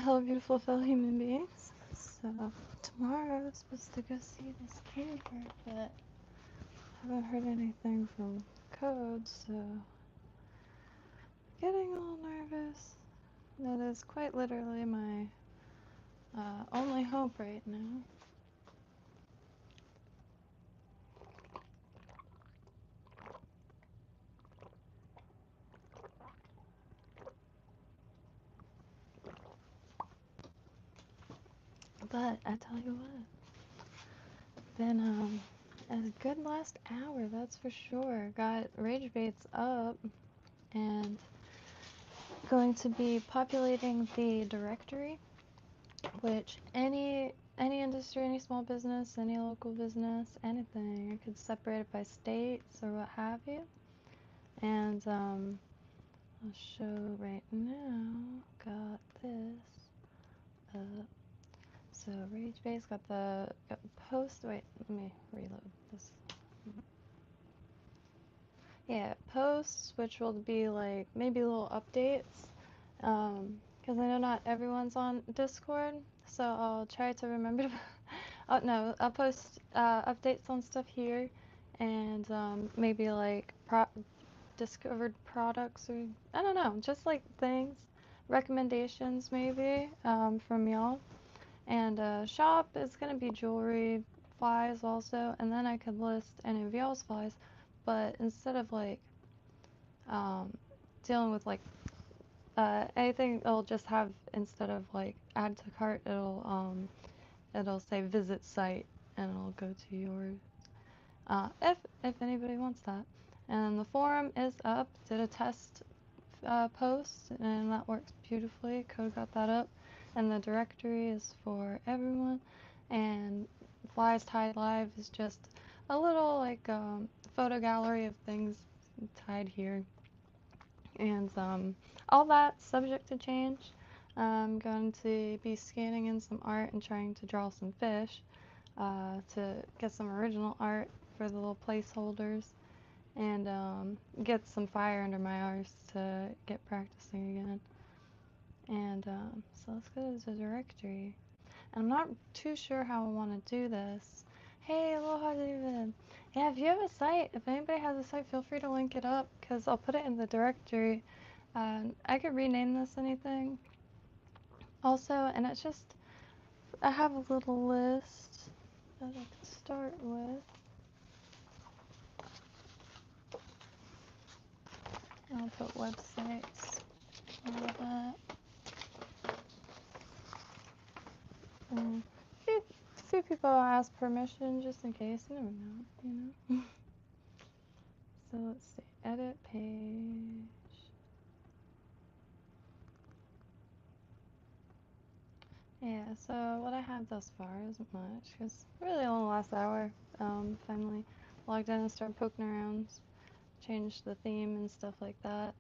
Hello, beautiful fellow human beings. So, tomorrow I was supposed to go see this camper, but I haven't heard anything from Code, so getting a little nervous. That is quite literally my only hope right now. But I tell you what, been a good last hour, that's for sure. Got rage baits up and going to be populating the directory, which any industry, any small business, any local business, anything, I could separate it by states or what have you. And I'll show right now. Got this up. So Rage Base got the post. Wait, let me reload this. Yeah, posts, which will be like maybe little updates. Because I know not everyone's on Discord, so I'll try to remember to. Oh no, I'll post updates on stuff here, and maybe like discovered products or I don't know, just like things, recommendations maybe from y'all. And shop is gonna be jewelry, flies also, and then I could list any of y'all's flies, but instead of like um, dealing with like anything, it'll just have instead of like add to cart, it'll say visit site, and it'll go to yours. If anybody wants that. And the forum is up. Did a test post, and that works beautifully. Code got that up, and the directory is for everyone. And Flies Tied Live is just a little like photo gallery of things tied here, and all that subject to change. I'm going to be scanning in some art and trying to draw some fish to get some original art for the little placeholders and get some fire under my arse to get practicing again. And so let's go to the directory. And I'm not too sure how I want to do this. Hey, aloha, David. Yeah, if you have a site, if anybody has a site, feel free to link it up because I'll put it in the directory. I could rename this anything. Also, and it's just, I have a little list that I could start with. I'll put websites, all of that. And a few people ask permission just in case. You never know, you know. So let's see, edit page. Yeah, so what I have thus far isn't much, because really only last hour, finally logged in and started poking around, changed the theme and stuff like that.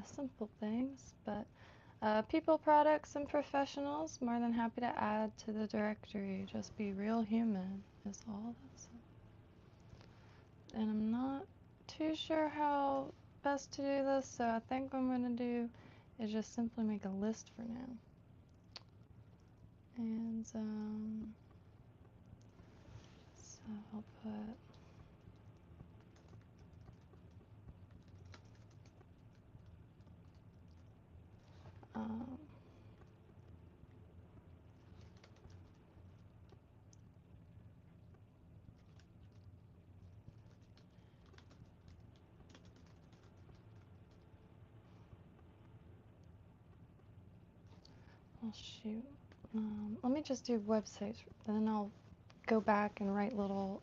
Simple things, but people, products, and professionals, more than happy to add to the directory. Just be real human is all that's it. And I'm not too sure how best to do this, so I think what I'm going to do is just simply make a list for now. And so I'll put oh shoot. Let me just do websites, and then I'll go back and write little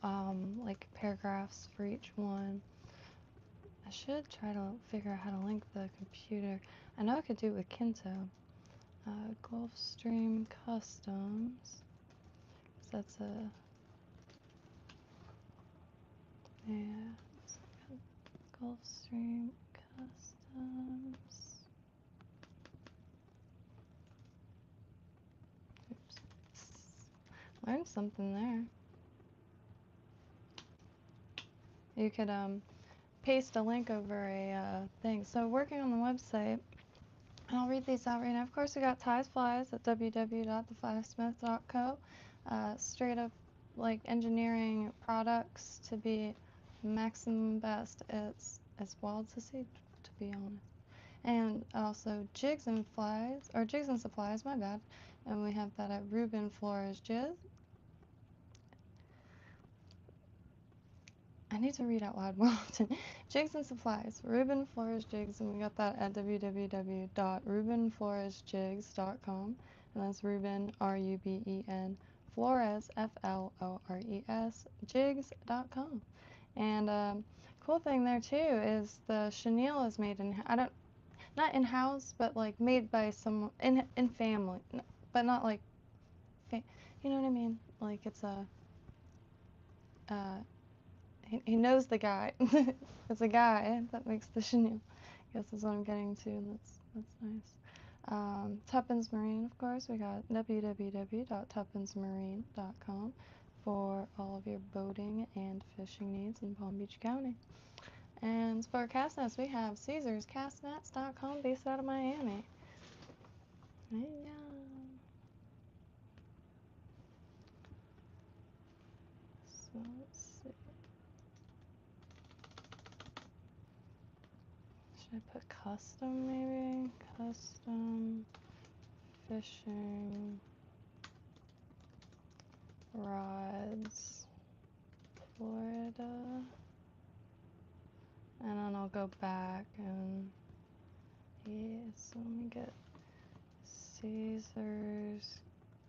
like paragraphs for each one. I should try to figure out how to link the computer. I know I could do it with Kinto. Gulfstream Customs. That's a yeah. Gulfstream Customs. Oops. Learned something there. You could paste a link over a thing. So working on the website, And I'll read these out right now. Of course, we got Ties Flies at www.theflysmith.co. Straight up, like, engineering products to be maximum best. It's wild to see, to be honest. And also Jigs and Flies, or Jigs and Supplies, my bad. And we have that at Ruben Flores Jigs. I need to read out loud more often. Jigs and Supplies, Ruben Flores Jigs, and we got that at www.rubenfloresjigs.com. And that's Ruben, R-U-B-E-N, Flores, F-L-O-R-E-S, jigs.com. And cool thing there too is the chenille is made in, not in-house, but like made by someone in family, but not like, you know what I mean? Like it's uh, he knows the guy. It's a guy that makes the chenille. I guess is what I'm getting to, and that's nice. Tuppence Marine, of course, we got www.tuppensmarine.com for all of your boating and fishing needs in Palm Beach County. And for cast nets, we have CaesarsCastNets.com, based out of Miami. Yeah. So let's see. Should I put custom maybe? Custom fishing rods, Florida. And then I'll go back and yeah, so let me get Caesar's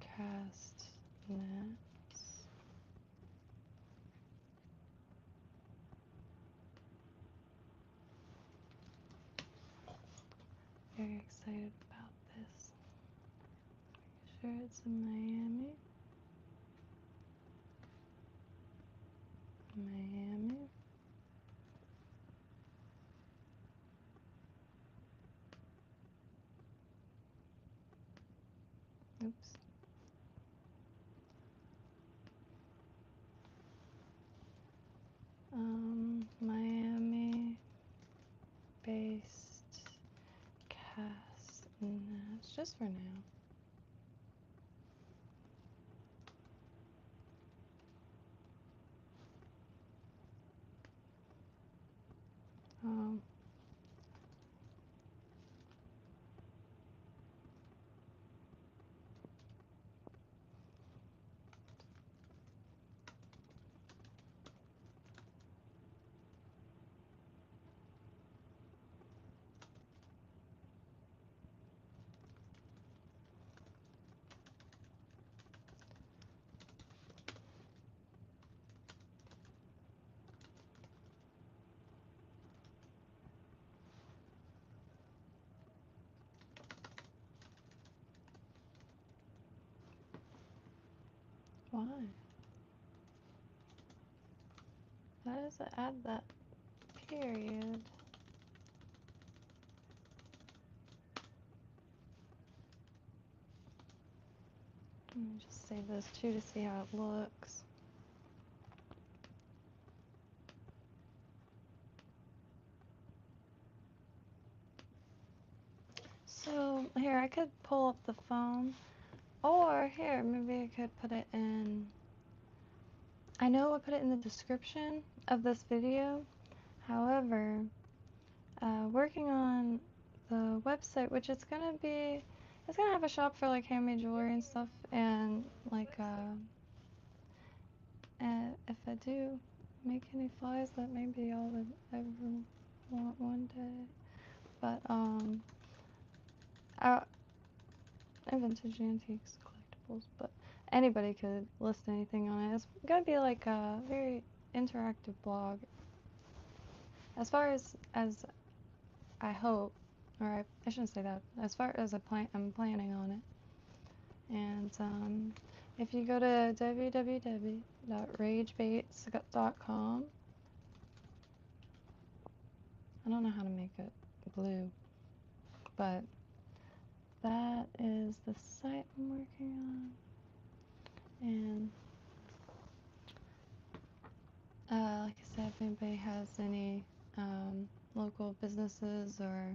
cast nets. Very excited about this. Sure it's in Miami. Miami. Oops. Miami based cast nets, just for now. Um, why? Why does it add that period? Let me just save this too to see how it looks. So here, I could pull up the phone, or here, maybe I could put it in. I know I put it in the description of this video. However, working on the website, which it's gonna have a shop for like handmade jewelry and stuff, and like if I do make any flies that maybe I would ever want one day, but vintage antiques collectibles, but anybody could list anything on it. It's gonna be like a very interactive blog, as far as I hope, or I shouldn't say that. As far as I'm planning on it. And if you go to www.ragebaits.com, I don't know how to make it blue, but that is the site I'm working on. And like I said, if anybody has any local businesses or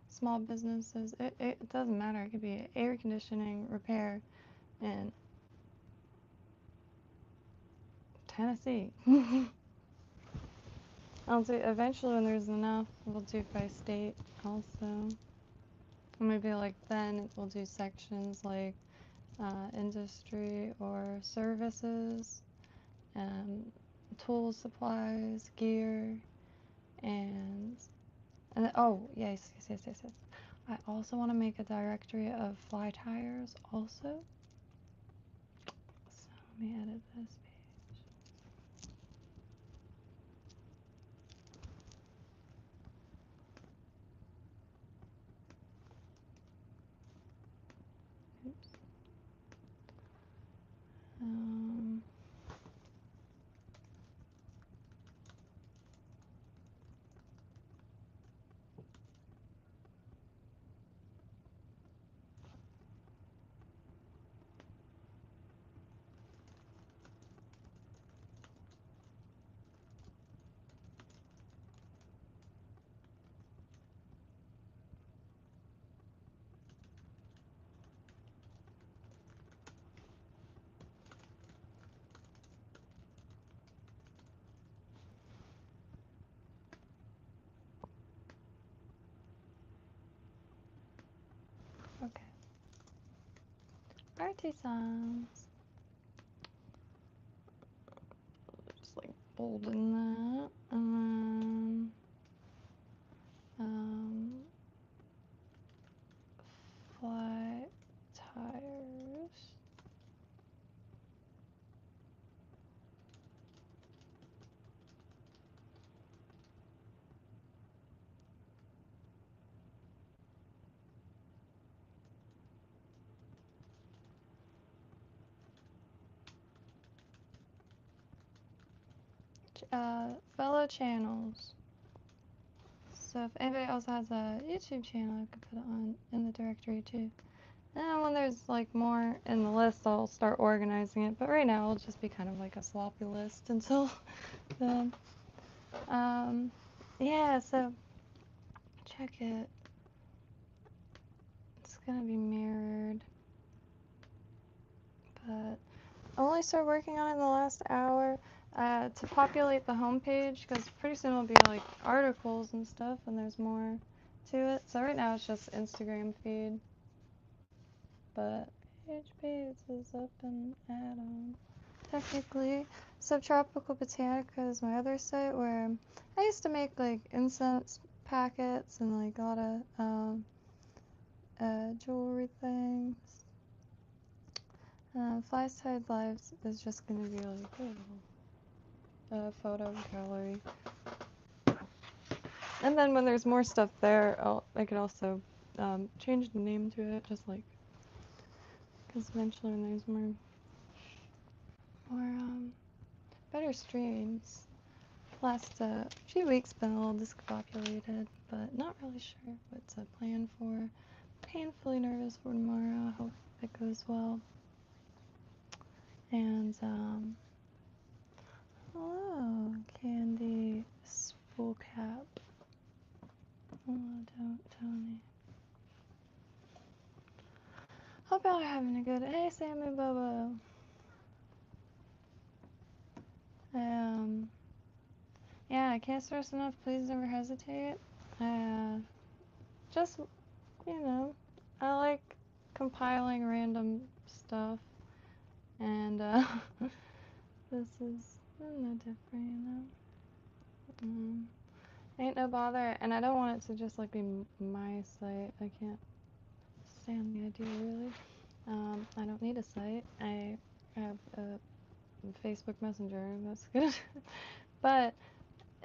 small businesses. It doesn't matter. It could be air conditioning repair in Tennessee. I'll do eventually when there's enough. We'll do by state also. Maybe like then we'll do sections like industry or services, tools, supplies, gear, and oh yes. I also want to make a directory of fly tires also. So let me edit this page. Oops. Okay. Artisans. Just like bolden that. And then fly tires. Fellow channels. So if anybody else has a YouTube channel, I could put it on in the directory too. And when there's like more in the list, I'll start organizing it. But right now, it'll just be kind of like a sloppy list until then. Yeah, so check it. It's gonna be mirrored, but I only started working on it in the last hour to populate the homepage, because pretty soon it'll be like articles and stuff, and there's more to it. So right now it's just Instagram feed, but PHP is up and add-on. Technically, Subtropical Botanica is my other site where I used to make like incense packets and like a lot of jewelry things. Flyside Lives is just gonna be like a photo gallery. And then when there's more stuff there, I could also change the name to it, just like, because eventually when there's more better streams. Last few weeks been a little discombobulated, but not really sure what to plan for. Painfully nervous for tomorrow. I hope it goes well. And hello, Candy Spool Cap. Hello, Tony. Hope y'all are having a good. Hey, Sammy Bobo. Yeah, I can't stress enough. Please never hesitate. Just, I like compiling random stuff, and this is no different, Ain't no bother, and I don't want it to just like be my site. I can't stand the idea, really. I don't need a site. I have a Facebook Messenger, that's good. But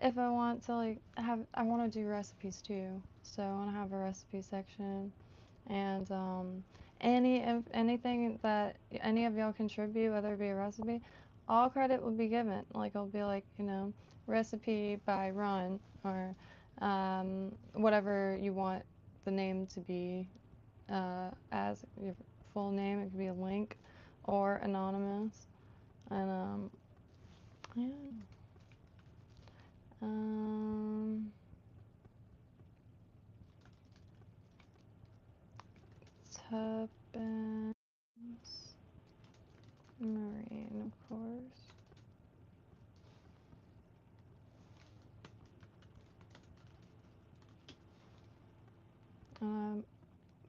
if I want to like I want to do recipes too. So I want to have a recipe section, and anything that any of y'all contribute, whether it be a recipe, all credit will be given. Like it'll be like, recipe by Run, or whatever you want the name to be, as your full name. It could be a link or anonymous, and yeah. tuppence, marine, of course.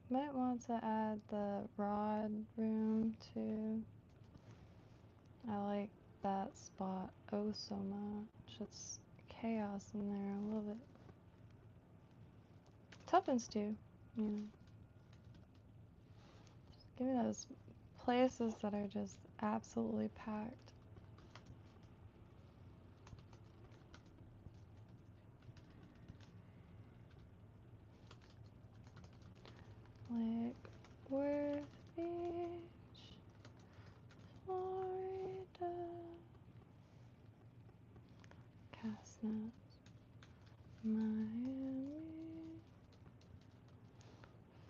Might want to add the rod room too. I like that spot oh so much. It's chaos in there. I love it. Tuppence too, you know. Just give me those places that are just absolutely packed. Like Worth Beach, Florida, Casnaps, Miami,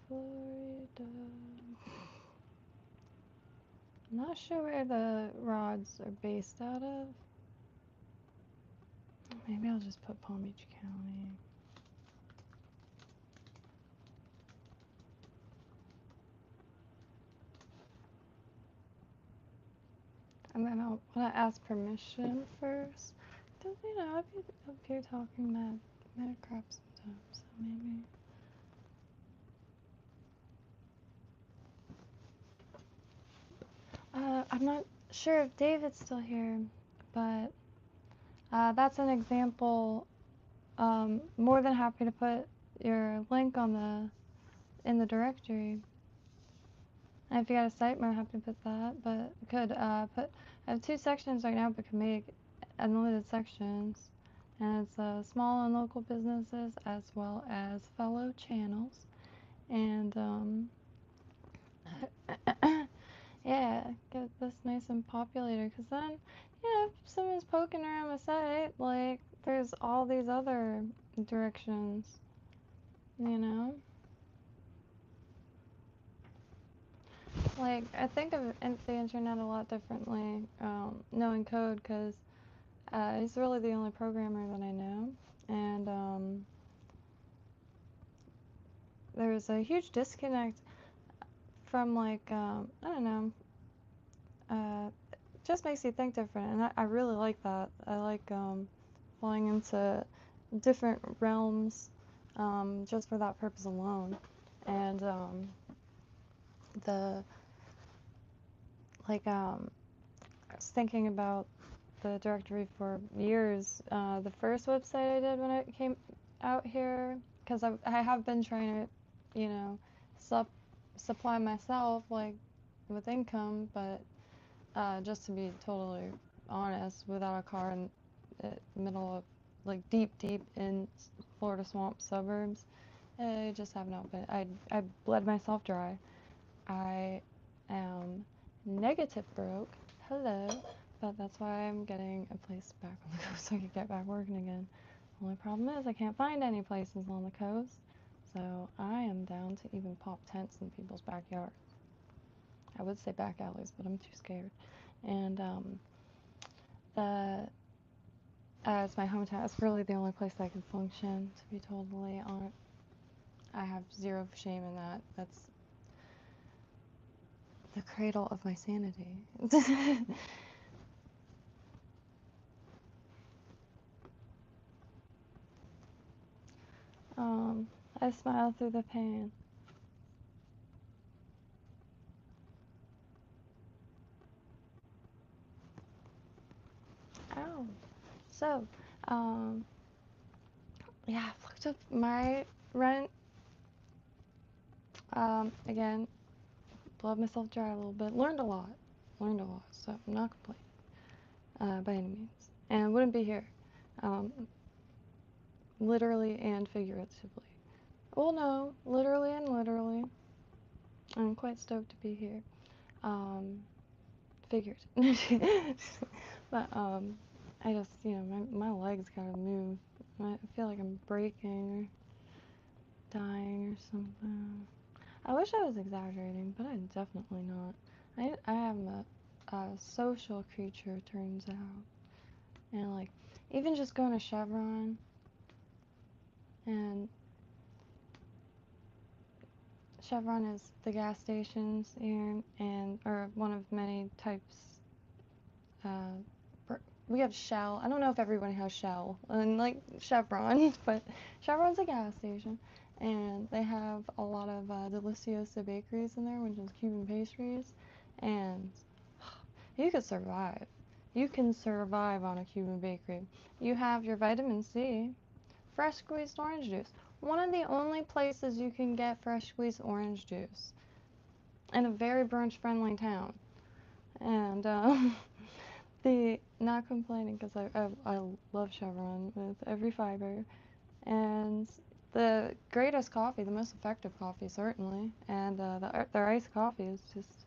Florida. I'm not sure where the rods are based out of. Maybe I'll just put Palm Beach County. And then I'll want to ask permission first. Because, you know, I'd be up here talking mad crap sometimes. So maybe. I'm not sure if David's still here, but that's an example. More than happy to put your link on in the directory. And if you got a site, more happy to put that. But could I have 2 sections right now, but could make unlimited sections. And it's small and local businesses as well as fellow channels. And yeah, get this nice and populated. Because then, if someone's poking around the site, like there's all these other directions, you know? Like, I think of the internet a lot differently, knowing code, because he's really the only programmer that I know. And there's a huge disconnect from, like, I don't know, just makes you think different. And I really like that. I like falling into different realms just for that purpose alone. And I was thinking about the directory for years. The first website I did when I came out here, because I have been trying to, supply myself, like, with income, but just to be totally honest, without a car in the middle of, like, deep in Florida swamp suburbs, I just have not been. I bled myself dry. I am negative broke. Hello. But that's why I'm getting a place back on the coast so I can get back working again. The only problem is I can't find any places on the coast. So I am down to even pop tents in people's backyards. I would say back alleys, but I'm too scared. And it's my hometown. It's really the only place I can function, to be totally honest. I have zero shame in that. That's the cradle of my sanity. I smile through the pain. Ow. So, yeah, I've looked up my rent. Again, blowed myself dry a little bit. Learned a lot, so I'm not complaining by any means. And wouldn't be here, literally and figuratively. Well, no, literally and literally. I'm quite stoked to be here. Figured. But, I just, my legs gotta move. I feel like I'm breaking or dying or something. I wish I was exaggerating, but I'm definitely not. I am a social creature, turns out. And, like, even just going to Chevron and Chevron is the gas stations here, and or one of many types. We have Shell. I don't know if everybody has Shell and like Chevron, but Chevron's a gas station, and they have a lot of deliciosa bakeries in there, which is Cuban pastries, and you could survive. You can survive on a Cuban bakery. You have your vitamin C, fresh squeezed orange juice. One of the only places you can get fresh squeezed orange juice in a very brunch friendly town. And the not complaining because I love Chevron with every fiber. And the greatest coffee, the most effective coffee certainly. And their iced coffee is just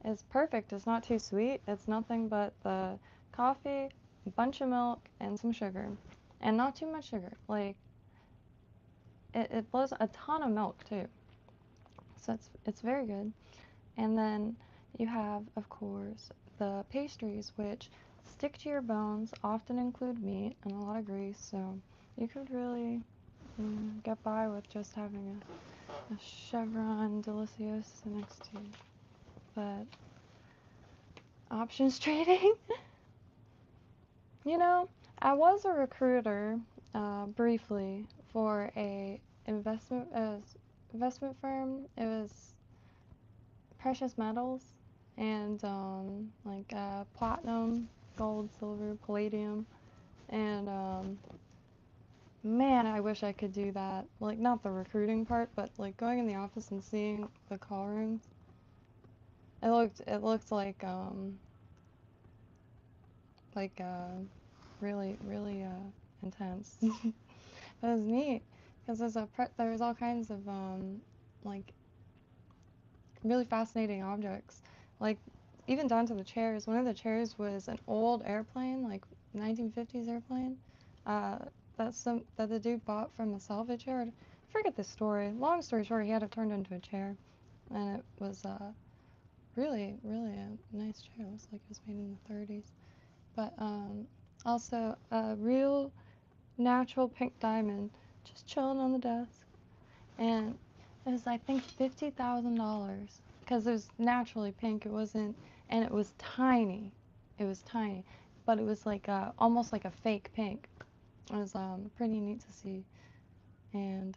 is perfect. It's not too sweet. It's nothing but the coffee, a bunch of milk, and some sugar. And not too much sugar. Like, it blows a ton of milk, too. So it's very good. And then you have, of course, the pastries, which stick to your bones, often include meat and a lot of grease. So you could really get by with just having a Chevron Deliciosa next to you. But options trading? You know, I was a recruiter briefly for a investment firm. It was precious metals and like platinum, gold, silver, palladium, and man, I wish I could do that. Like not the recruiting part, but like going in the office and seeing the call rooms. It looked like really intense. It was neat because there was all kinds of like really fascinating objects, like even down to the chairs. One of the chairs was an old airplane, like 1950s airplane, that the dude bought from a salvage yard. I forget the story. Long story short, he had it turned into a chair, and it was really a nice chair. It looks like it was made in the 30s. But also a real natural pink diamond just chilling on the desk, and it was I think $50,000 because it was naturally pink. It wasn't, and it was tiny. It was tiny, but it was like almost like a fake pink. It was pretty neat to see, and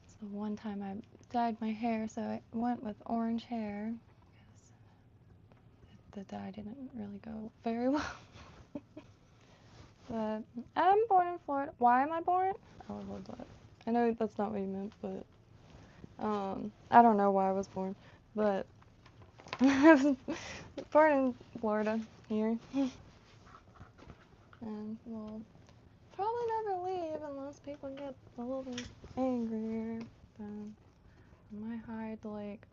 it's the one time I dyed my hair, so I went with orange hair because the dye didn't really go very well. But I'm born in Florida. Why am I born? Oh, hold on. I know that's not what you meant, but I don't know why I was born, but I was born in Florida here, and we'll probably never leave unless people get a little bit angrier. I might hide like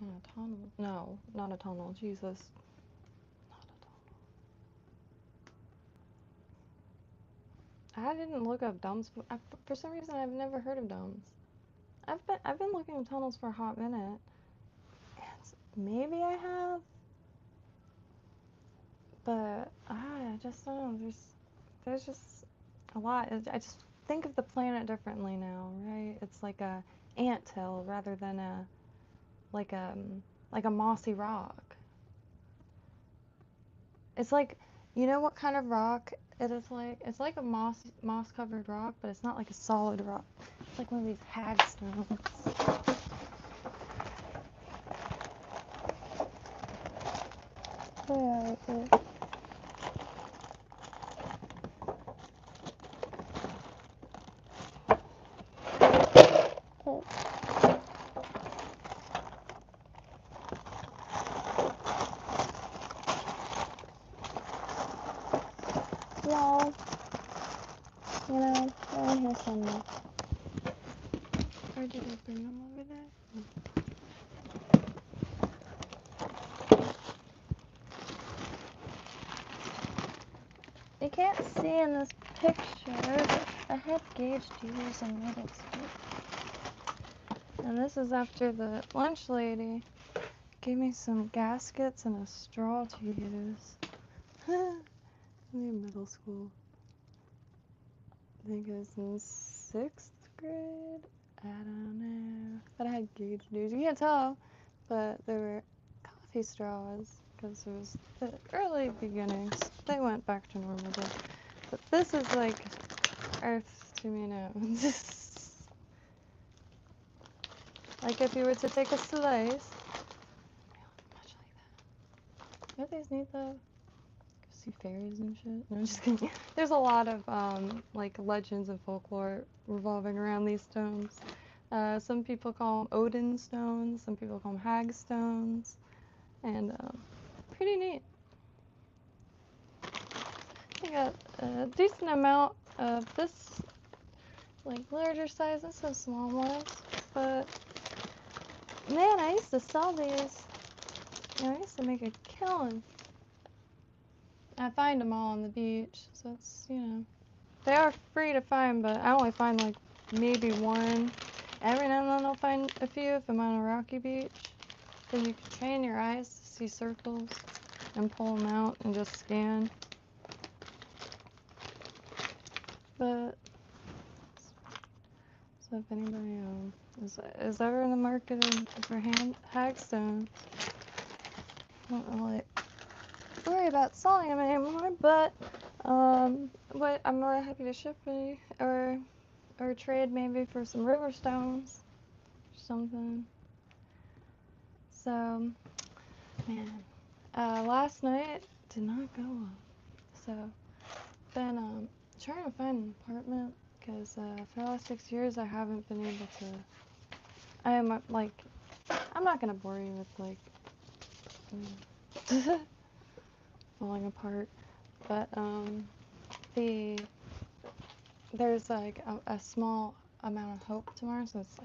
in a tunnel. No, not a tunnel. Jesus. I didn't look up dumbs. For some reason, I've never heard of dumbs. I've been looking at tunnels for a hot minute. And maybe I have, but I just don't know. There's just a lot. I just think of the planet differently now, right? It's like a anthill rather than like a mossy rock. It's like, you know what kind of rock it is like? It's like a moss covered rock, but it's not like a solid rock. It's like one of these hagstones. Yeah. Well, you know, I hear some. Or did I bring them over there? You can't see in this picture, but I had gauged yours in middle school. And this is after the lunch lady gave me some gaskets and a straw to use. In middle school. I think it was in 6th grade. I don't know. But I had gauge news. You can't tell, but there were coffee straws because it was the early beginnings. They went back to normal though. But this is like Earth to me now. Like if you were to take a slice. Much like that. Don't these neat though? See fairies and shit. No, I'm just kidding. There's a lot of like legends and folklore revolving around these stones. Some people call them Odin stones. Some people call them hag stones, and pretty neat. I got a decent amount of this, like larger size and some small ones. But man, I used to sell these. You know, I used to make a killing. I find them all on the beach, so it's, you know, they are free to find, but I only find like maybe one. Every now and then I'll find a few if I'm on a rocky beach. Then you can train your eyes to see circles and pull them out and just scan. But, so if anybody is ever in the market for hagstones, I don't really worry about selling them anymore, but what I'm really happy to ship me or trade maybe for some river stones or something. So man, last night did not go well. So been trying to find an apartment because for the last 6 years I haven't been able to. I am like, I'm not gonna bore you with like falling apart, but there's like a small amount of hope tomorrow, so it's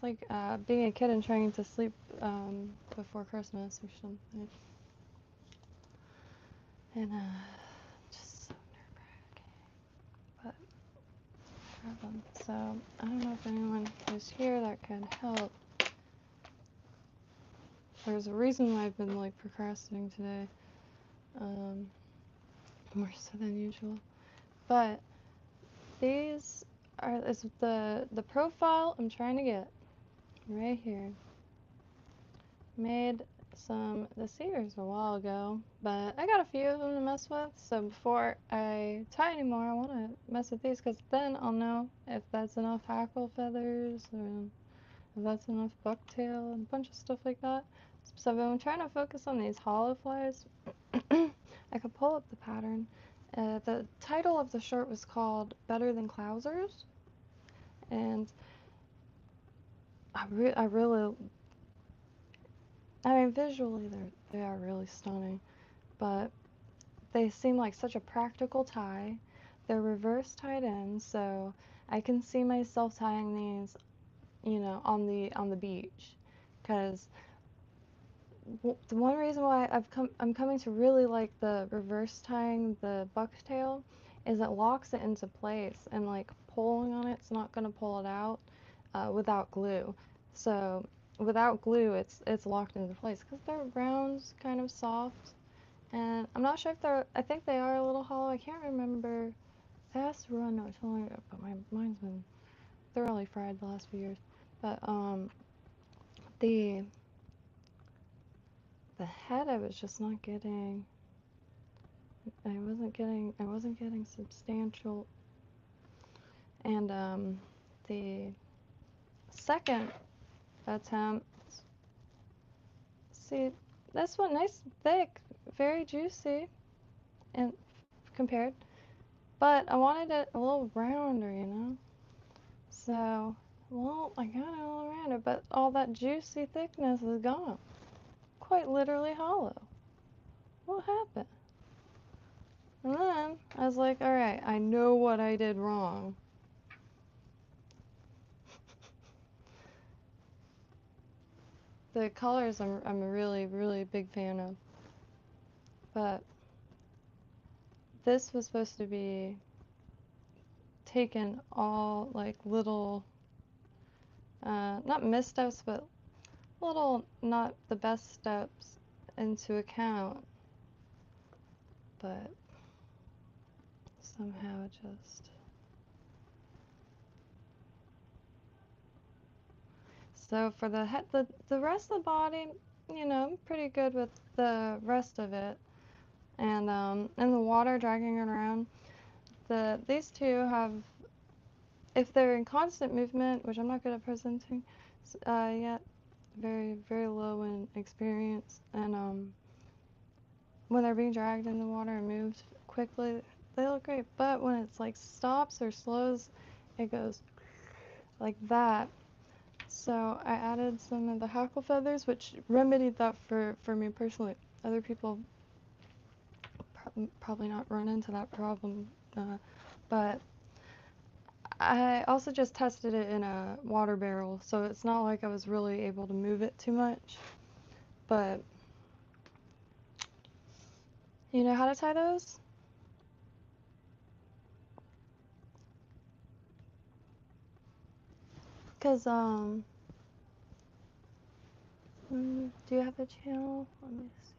like being a kid and trying to sleep before Christmas or something, and just so nerve-wracking, but problem. So I don't know if anyone who's here that can help. There's a reason why I've been like procrastinating today, more so than usual. But these is the profile I'm trying to get right here. Made some the cedars a while ago, but I got a few of them to mess with. So before I tie anymore, I want to mess with these because then I'll know if that's enough hackle feathers or if that's enough bucktail and a bunch of stuff like that. So if I'm trying to focus on these hollow flies, I could pull up the pattern. The title of the shirt was called Better Than Clousers, and I really, I mean, visually they are really stunning, but they seem like such a practical tie. They're reverse tied in, so I can see myself tying these, you know, on the beach, because the one reason why I'm coming to really like the reverse tying the bucktail is it locks it into place, and like pulling on it's not gonna pull it out without glue. So without glue, it's locked into place because they're round, kind of soft, and I'm not sure if they're. I think they are a little hollow. I can't remember. I asked Ron not too long ago, but my mind's been thoroughly fried the last few years. But the head I was just not getting. I wasn't getting substantial, and the second attempt, see, this one nice thick, very juicy, and compared, but I wanted it a little rounder, you know. So, well, I got it a little rounder, but all that juicy thickness is gone, quite literally hollow. What happened? And then I was like, all right, I know what I did wrong. The colors I'm a really, really big fan of. But this was supposed to be taken all like little, not missteps, but little not the best steps into account. But somehow just So for the head, the rest of the body, you know, I'm pretty good with the rest of it. And in the water, dragging it around, these two have, if they're in constant movement, which I'm not good at presenting yet, very, very low in experience, and when they're being dragged in the water and moved quickly, they look great. But when it's like stops or slows, it goes like that. So I added some of the hackle feathers, which remedied that for me personally. Other people probably not run into that problem, but I also just tested it in a water barrel, so it's not like I was really able to move it too much. But you know how to tie those? Cause do you have a channel? Let me see.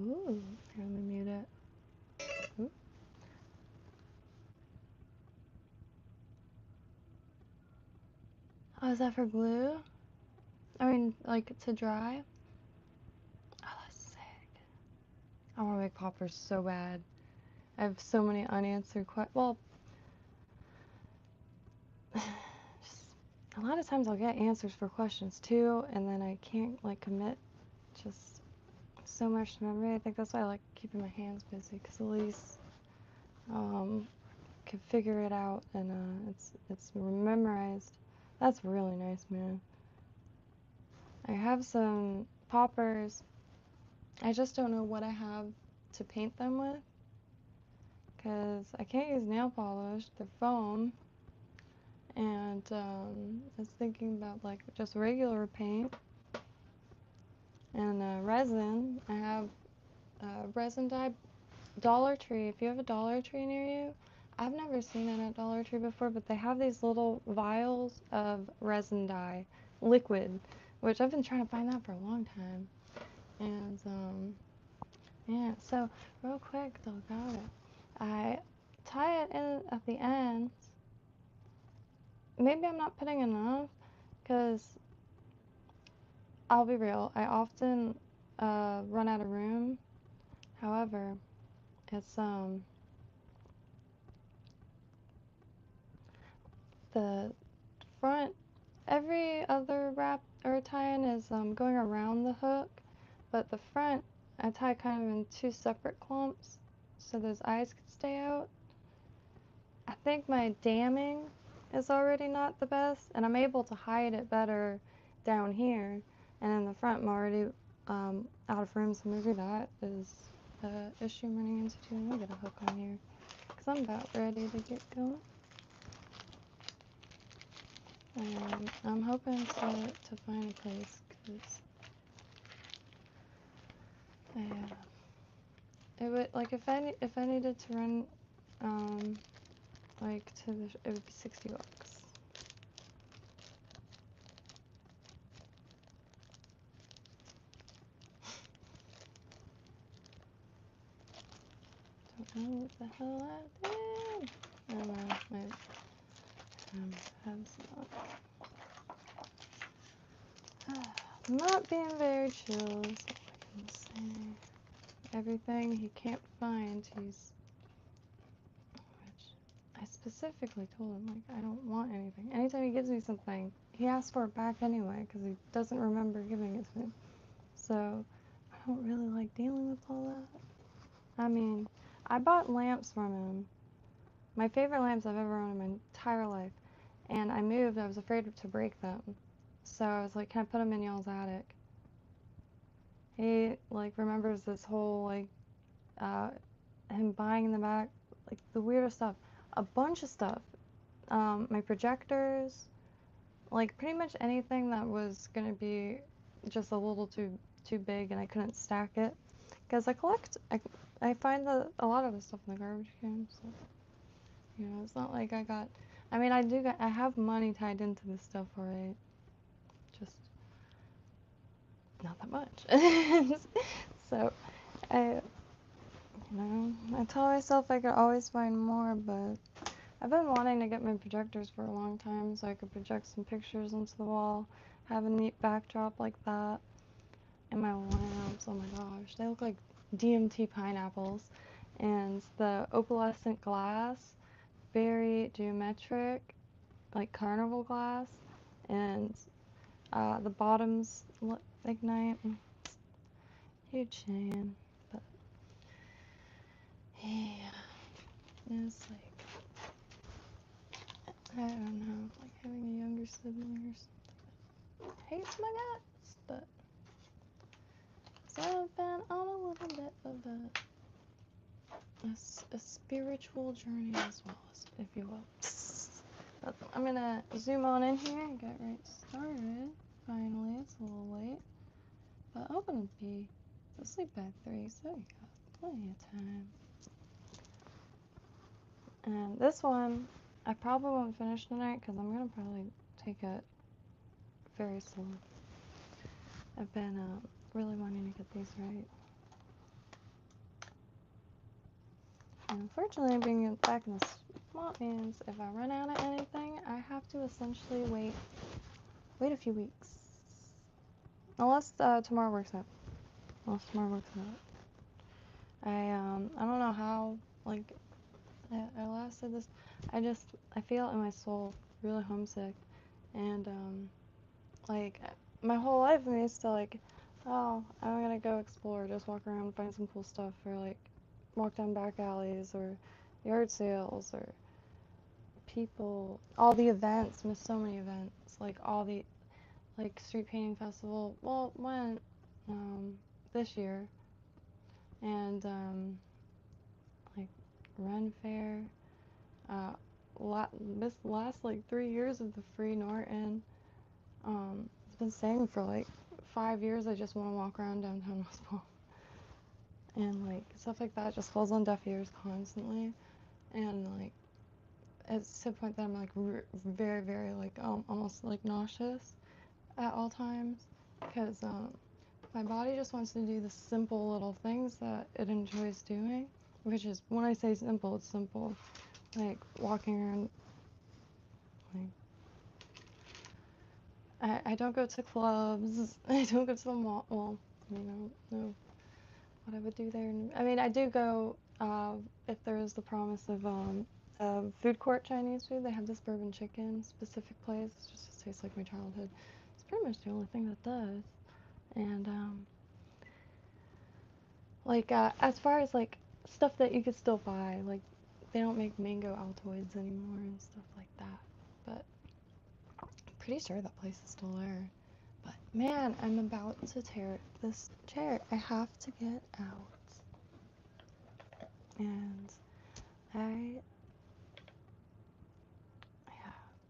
Ooh, here, let me mute it. Ooh. Oh, is that for glue? I mean, like to dry? Oh, that's sick. I want to make poppers so bad. I have so many unanswered questions. Well, just a lot of times I'll get answers for questions too, and then I can't like commit just so much to memory. I think that's why I like keeping my hands busy, because at least can figure it out, and it's memorized. That's really nice, man. I have some poppers. I just don't know what I have to paint them with, because I can't use nail polish. They're foam, and I was thinking about like just regular paint and resin. I have resin dye. Dollar Tree, if you have a Dollar Tree near you, I've never seen it at Dollar Tree before, but they have these little vials of resin dye, liquid, which I've been trying to find that for a long time. And yeah, so real quick though, got it. I tie it in at the ends. Maybe I'm not putting enough, because I'll be real, I often run out of room. However, it's the front, every other wrap or tie-in is going around the hook, but the front I tie kind of in two separate clumps so those eyes could stay out. I think my damming is already not the best, and I'm able to hide it better down here, and in the front I'm already out of room, so maybe that is the issue I'm running into too. Let me get a hook on here, because I'm about ready to get going. And I'm hoping to find a place, because it would, like, if I needed to run like to the, it would be $60. Don't know what the hell I did. Oh no, my head's not being very chill, is all I can say. Everything he can't find, which I specifically told him, like, I don't want anything. Anytime he gives me something, he asks for it back anyway, because he doesn't remember giving it to me. So I don't really like dealing with all that. I mean, I bought lamps from him. My favorite lamps I've ever owned in my entire life. And I moved, I was afraid to break them. So I was like, can I put them in y'all's attic? He, like, remembers this whole, like, him buying in the back, like, the weirdest stuff. A bunch of stuff. My projectors, like, pretty much anything that was gonna be just a little too big and I couldn't stack it. Because I find that a lot of the stuff in the garbage can, so, you know, it's not like I mean, I have money tied into this stuff, alright, just not that much. So, you know, I tell myself I could always find more, but I've been wanting to get my projectors for a long time so I could project some pictures into the wall, have a neat backdrop like that. And my lamps, oh my gosh, they look like DMT pineapples. And the opalescent glass, very geometric, like carnival glass. And the bottoms ignite. Huge shame. But yeah, it's like, I don't know, like having a younger sibling or something. Hates my guts, but so I've been on a little bit of a spiritual journey as well, as, if you will. But I'm gonna zoom on in here and get right started. Finally, it's a little late, but I'm gonna be asleep by 3, so you got plenty of time. And this one, I probably won't finish tonight because I'm gonna probably take it very slow. I've been really wanting to get these right. And unfortunately, being back in the swamp means if I run out of anything, I have to essentially wait a few weeks. Unless tomorrow works out. I don't know how, like, I last said this, I feel in my soul really homesick, and like, my whole life I'm used to, like, oh, I'm gonna go explore, just walk around and find some cool stuff, or like walk down back alleys or yard sales or people, all the events, missed so many events, like all the, like, street painting festival, well, went this year, and like Ren Fair, this last like 3 years of the Free Norton, it's been saying for like 5 years I just want to walk around downtown West Palm, and like stuff like that just falls on deaf ears constantly, and like it's to the point that I'm like very, very like almost like nauseous at all times, because my body just wants to do the simple little things that it enjoys doing, which is, when I say simple, it's simple, like walking around, like, I don't go to clubs, I don't go to the mall, well, I mean, I don't know what I would do there. I mean, I do go, if there's the promise of food court Chinese food. They have this bourbon chicken specific place, it just tastes like my childhood. It's pretty much the only thing that does. And like as far as like stuff that you could still buy, like they don't make mango Altoids anymore and stuff like that, but I'm pretty sure that place is still there. But man, I'm about to tear this chair. I have to get out. And yeah,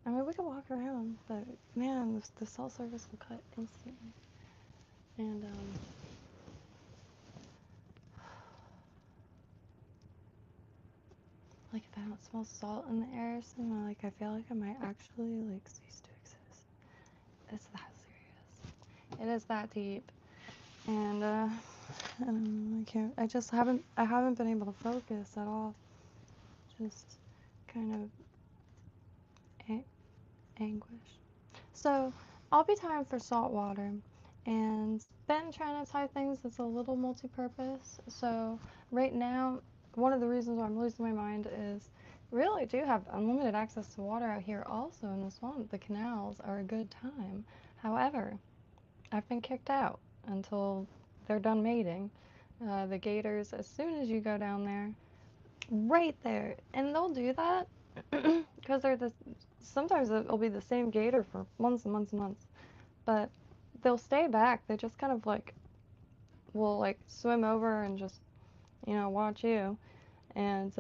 I mean, we could walk around, but man, the cell service will cut instantly. And like if I don't smell salt in the air or something, like I feel like I might actually like cease to exist. It's that serious. It is that deep. And I don't know, I haven't been able to focus at all. Just kind of anguish. So I'll be time for salt water, and been trying to tie things that's a little multi-purpose. So right now, one of the reasons why I'm losing my mind is really do have unlimited access to water out here also in the swamp. The canals are a good time. However, I've been kicked out until they're done mating. The gators, as soon as you go down there, right there, and they'll do that because sometimes it'll be the same gator for months and months and months, but they'll stay back. They just kind of like will like swim over and just, watch you, and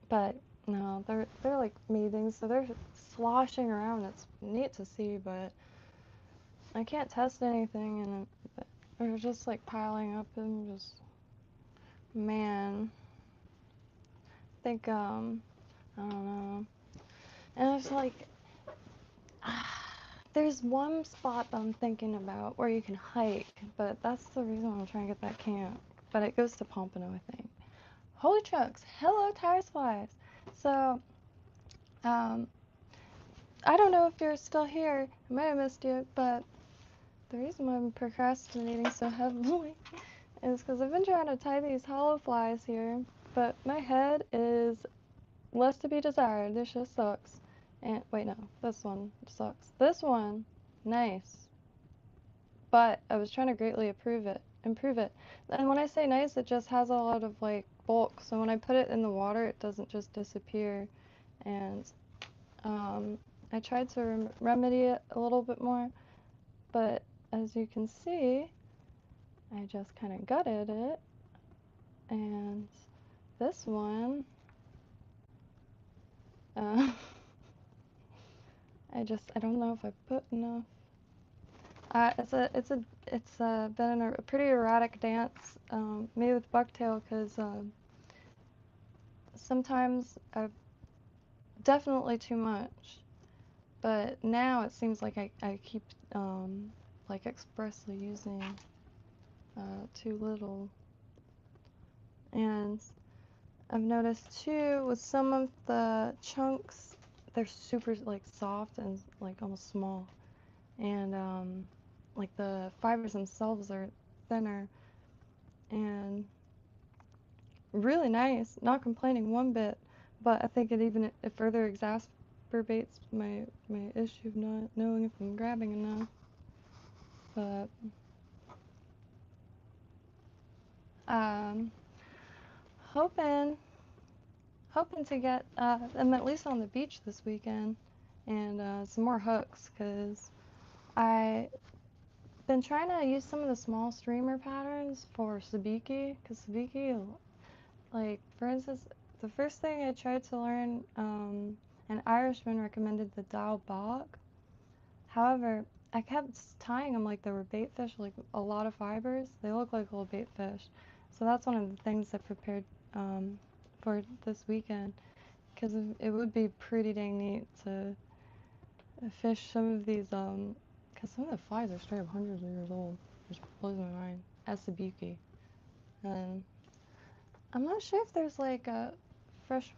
but no, they're like mating, so they're sloshing around. It's neat to see, but I can't test anything, and they're just like piling up, and just, man, I think I don't know. And it's like, there's one spot that I'm thinking about where you can hike, but that's the reason I'm trying to get that camp. But it goes to Pompano, I think. Holy trucks! Hello, tire supplies! So, um, I don't know if you're still here. I might have missed you, but the reason why I'm procrastinating so heavily is because I've been trying to tie these hollow flies here, but my head is left to be desired. This just sucks. And wait, no, this one sucks. This one, nice. But I was trying to greatly improve it. And when I say nice, it just has a lot of like bulk. So when I put it in the water, it doesn't just disappear. And I tried to remedy it a little bit more, but as you can see, I just kind of gutted it. And this one, uh, I don't know if I put enough. It's been a pretty erratic dance, made with bucktail, because sometimes I've definitely too much, but now it seems like I keep like expressly using too little, and I've noticed too with some of the chunks, they're super like soft and like almost small, and like the fibers themselves are thinner and really nice, not complaining one bit, but I think it further exacerbates my issue of not knowing if I'm grabbing enough. But um, hoping hoping to get them at least on the beach this weekend and some more hooks, because I've been trying to use some of the small streamer patterns for sabiki, because sabiki, like for instance, the first thing I tried to learn, an Irishman recommended the Dao Bach. However, I kept tying them like they were bait fish, like a lot of fibers. They look like little bait fish. So that's one of the things I prepared for this weekend, because it would be pretty dang neat to fish some of these, because some of the flies are straight up hundreds of years old, which blows my mind, as sabiki. And I'm not sure if there's like a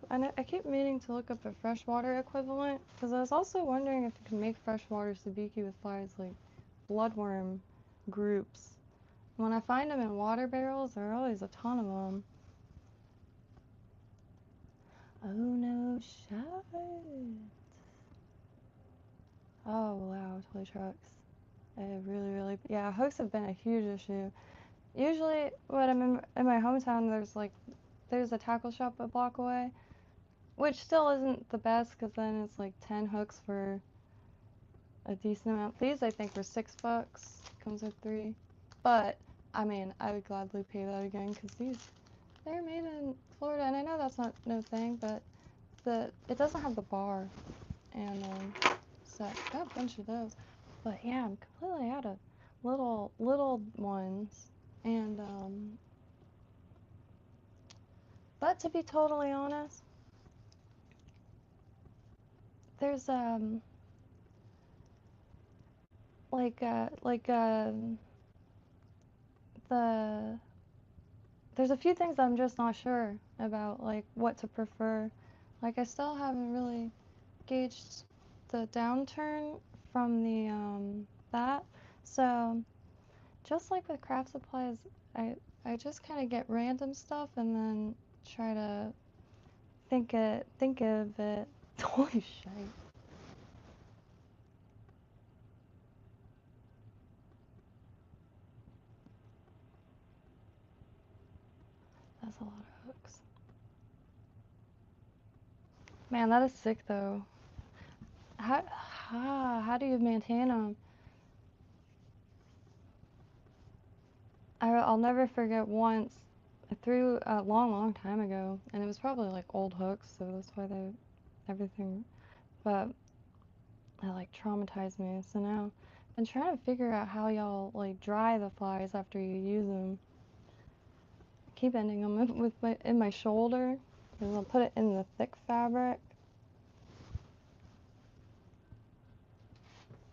I keep meaning to look up a freshwater equivalent, because I was also wondering if you can make freshwater sabiki with flies like bloodworm groups. When I find them in water barrels, there are always a ton of them. Oh no, shut it. Oh wow, toy trucks. Yeah, hooks have been a huge issue. Usually, when I'm in my hometown, there's a tackle shop a block away, which still isn't the best, because then it's like 10 hooks for a decent amount. These I think were $6. Comes with 3. But I mean, I would gladly pay that again, because they're made in Florida, and I know that's not no thing, but it doesn't have the bar, and so I got a bunch of those. But yeah, I'm completely out of little ones, and but to be totally honest, there's like the there's a few things I'm just not sure about, like what to prefer. Like I still haven't really gauged the downturn from the that. So just like with craft supplies, I just kind of get random stuff and then try to think of it. Holy shit. That's a lot of hooks. Man, that is sick though. How do you maintain them? I'll never forget once I threw a long time ago, and it was probably like old hooks, so that's why everything, but it like traumatized me. So now I'm trying to figure out how y'all like dry the flies after you use them. I keep ending them in my shoulder, and I'll put it in the thick fabric.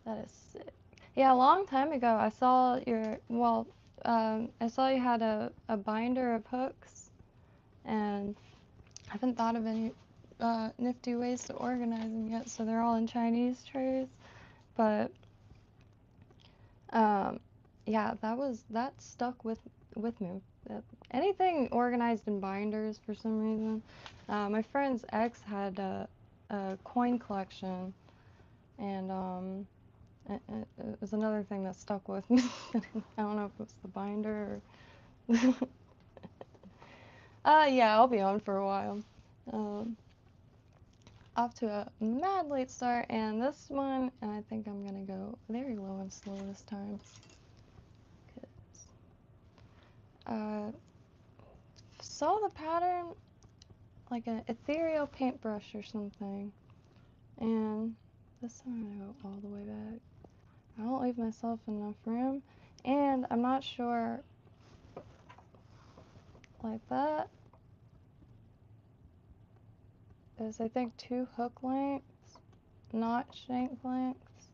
That is sick. Yeah, a long time ago, I saw I saw you had a binder of hooks, and I haven't thought of any. nifty ways to organizing it, so they're all in Chinese trays. But yeah, that stuck with me. Anything organized in binders for some reason. My friend's ex had a coin collection, and it was another thing that stuck with me. I don't know if it was the binder or yeah, I'll be on for a while. Off to a mad late start, and this one, and I think I'm gonna go very low and slow this time. 'Cause, saw the pattern like an ethereal paintbrush or something, and this time I'm gonna go all the way back. I don't leave myself enough room, and I'm not sure, like that. There's, I think, 2 hook lengths, not shank lengths.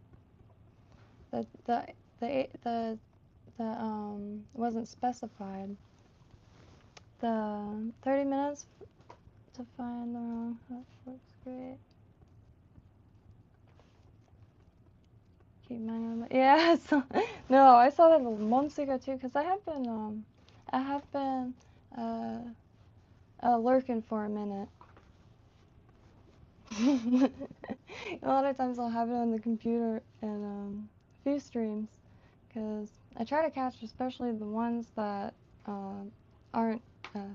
The wasn't specified. The 30 minutes to find the wrong hook looks great. Keep manually. Yeah, so, no, I saw that months ago too, because I have been lurking for a minute. A lot of times I'll have it on the computer and a few streams, because I try to catch especially the ones that aren't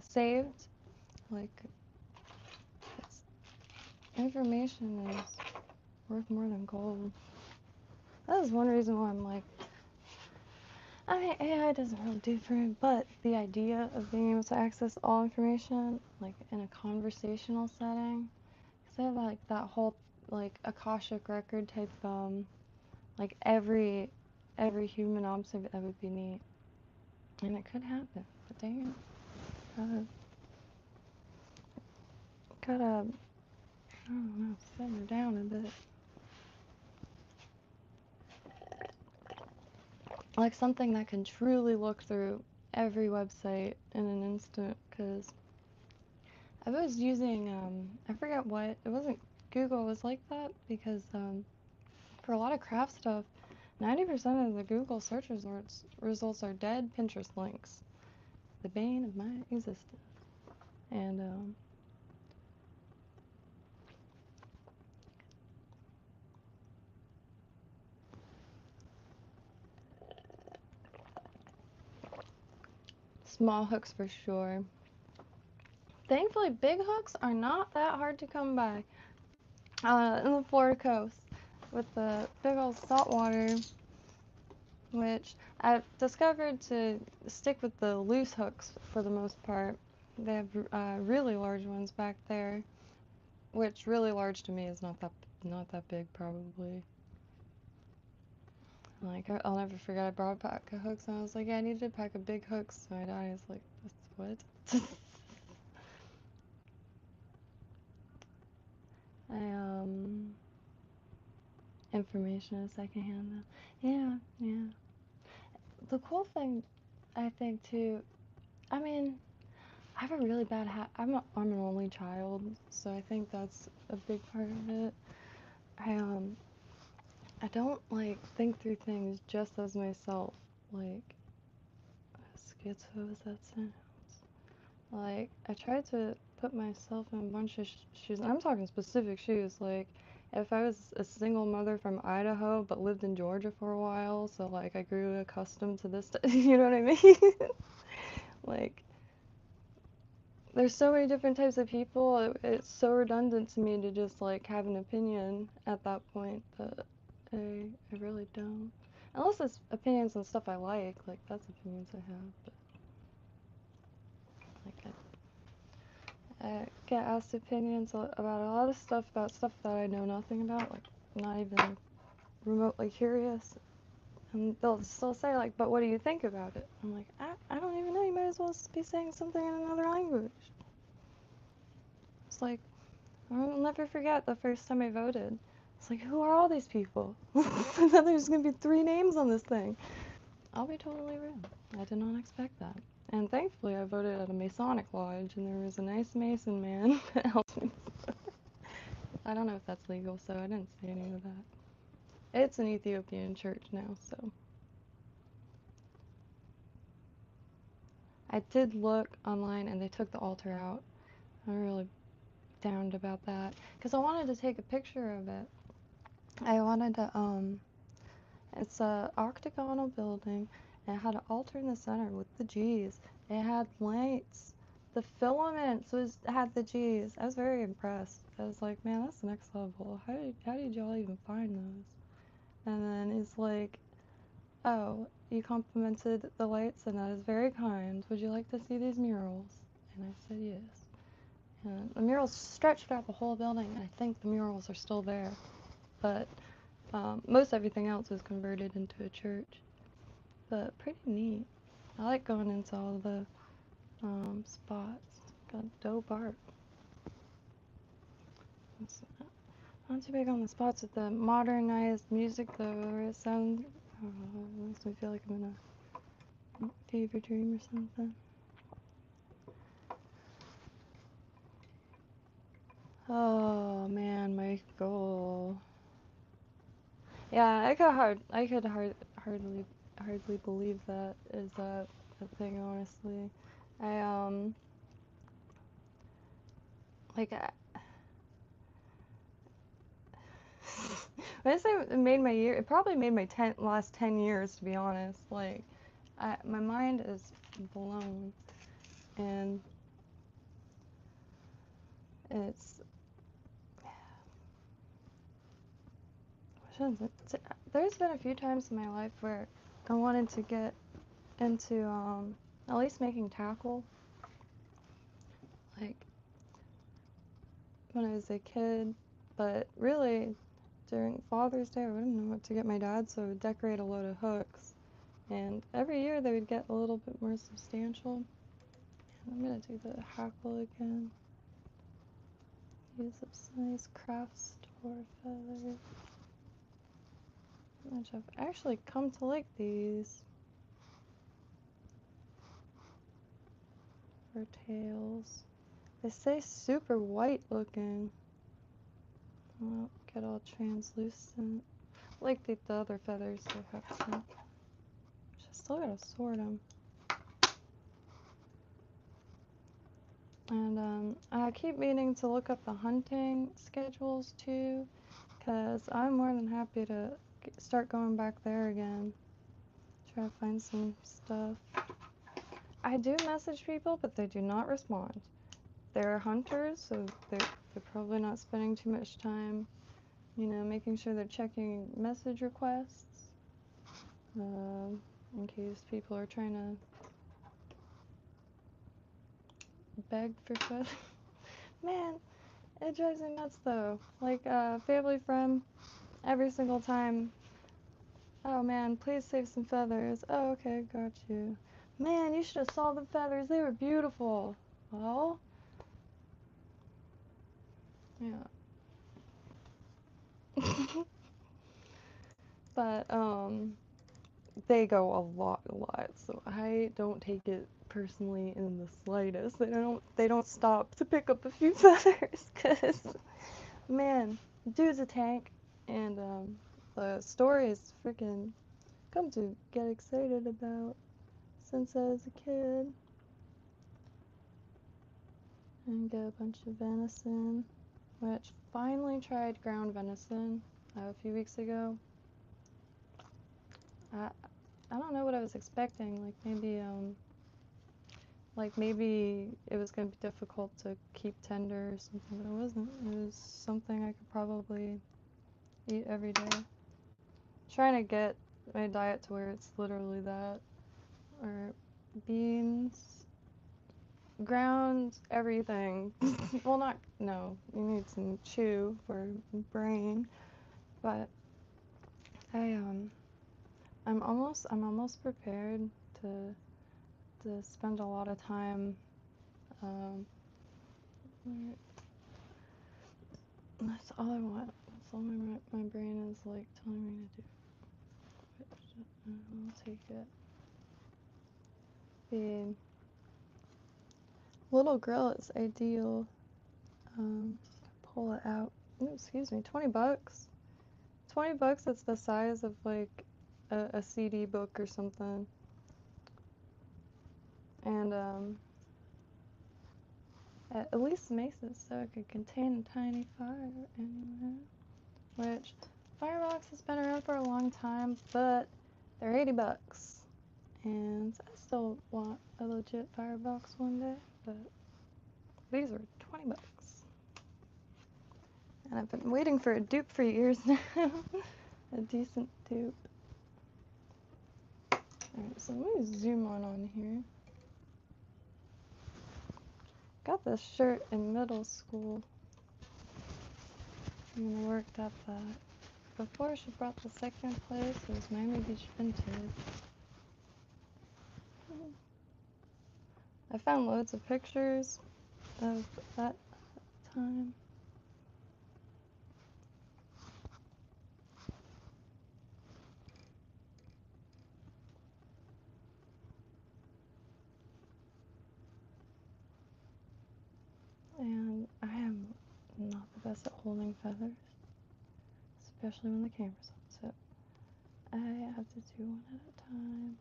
saved. Like, information is worth more than gold. That is one reason why I'm like, I mean, AI doesn't really do for me, but the idea of being able to access all information, like in a conversational setting, because I have like that whole like Akashic record type, like every human object, that would be neat, and it could happen. But dang it, gotta, I don't know, simmer down a bit. Like something that can truly look through every website in an instant, because I was using, I forget what, it wasn't Google was like that, because for a lot of craft stuff, 90% of the Google search results are dead Pinterest links. The bane of my existence. And small hooks for sure. Thankfully, big hooks are not that hard to come by in the Florida coast with the big old saltwater, which I've discovered to stick with the loose hooks for the most part. They have really large ones back there, which really large to me is not that big probably. Like, I'll never forget, I brought a pack of hooks and I was like, yeah, I need to pack a big hook. So my dad is like, what? I information is secondhand though. Yeah. The cool thing, I think too, I mean, I have a really bad I'm an only child, so I think that's a big part of it. I don't like think through things just as myself, like schizo as that sounds. Like, I try to put myself in a bunch of shoes, and I'm talking specific shoes, like if I was a single mother from Idaho but lived in Georgia for a while, so like I grew accustomed to this, you know what I mean? Like, there's so many different types of people, it's so redundant to me to just like have an opinion at that point that I really don't. Unless it's opinions on stuff I like that's opinions I have, but like I get asked opinions about a lot of stuff, about stuff that I know nothing about, like not even remotely curious, and they'll still say like, but what do you think about it? I'm like, I don't even know, you might as well be saying something in another language. It's like, I'll never forget the first time I voted. It's like, who are all these people? And then there's gonna be 3 names on this thing. I'll be totally rude. I did not expect that. And thankfully I voted at a Masonic lodge, and there was a nice Mason man that helped me. I don't know if that's legal, so I didn't say any of that. It's an Ethiopian church now, so. I did look online and they took the altar out. I'm really downed about that because I wanted to take a picture of it. I wanted to, it's a octagonal building and it had an altar in the center with the G's. It had lights. The filaments had the G's. I was very impressed. I was like, man, that's the next level. How did y'all even find those? And then it's like, oh, you complimented the lights and that is very kind. Would you like to see these murals? And I said yes. And the murals stretched out the whole building, and I think the murals are still there. But most everything else is converted into a church. But pretty neat. I like going into all the spots. Got dope art. Not too big on the spots with the modernized music though, where it sounds. It makes me feel like I'm in a fever dream or something. Oh man, my goal. Yeah, I could hardly believe that is that a thing, honestly. I like when I say it made my year, it probably made my last 10 years, to be honest. Like, my mind is blown, and it's there's been a few times in my life where I wanted to get into at least making tackle, like when I was a kid, but really during Father's Day I wouldn't know what to get my dad, so I would decorate a load of hooks, and every year they would get a little bit more substantial. And I'm gonna do the hackle again. Use up some nice craft store feathers, which I've actually come to like these for tails. They say super white looking. Well, get all translucent. Like the other feathers I have some. Still gotta sort them. And I keep meaning to look up the hunting schedules too, because I'm more than happy to start going back there again. Try to find some stuff. I do message people, but they do not respond. They're hunters, so they're probably not spending too much time, you know, making sure they're checking message requests, in case people are trying to beg for food. Man, it drives me nuts though. Like, family friend, every single time, oh man, please save some feathers. Oh, okay, got you. Man, you should have saw the feathers, they were beautiful. Well, yeah. But, they go a lot, so I don't take it personally in the slightest. They don't stop to pick up a few feathers, cause, man, dude's a tank, and, the stories freaking come to get excited about since I was a kid. And get a bunch of venison, which finally tried ground venison a few weeks ago. I don't know what I was expecting. Like maybe it was gonna be difficult to keep tender or something, but it wasn't. It was something I could probably eat every day. Trying to get my diet to where it's literally that, or beans, ground everything. Well, no, you need some chew for brain, but I'm almost prepared to spend a lot of time, um, that's all I want. That's all my brain is like telling me to do. I'll take it. The little grill is ideal. Pull it out excuse me, 20 bucks. 20 bucks, it's the size of like a CD book or something. And at least makes it so it could contain a tiny fire anywhere. Which, firebox has been around for a long time, but they're 80 bucks. And I still want a legit firebox one day, but these are 20 bucks. And I've been waiting for a dupe for years now. A decent dupe. Alright, so let me zoom on here. Got this shirt in middle school. And I worked at that. Before she brought the second place, it was Miami Beach Vintage. I found loads of pictures of that time. And I am not the best at holding feathers, especially when the camera's on, so I have to do one at a time.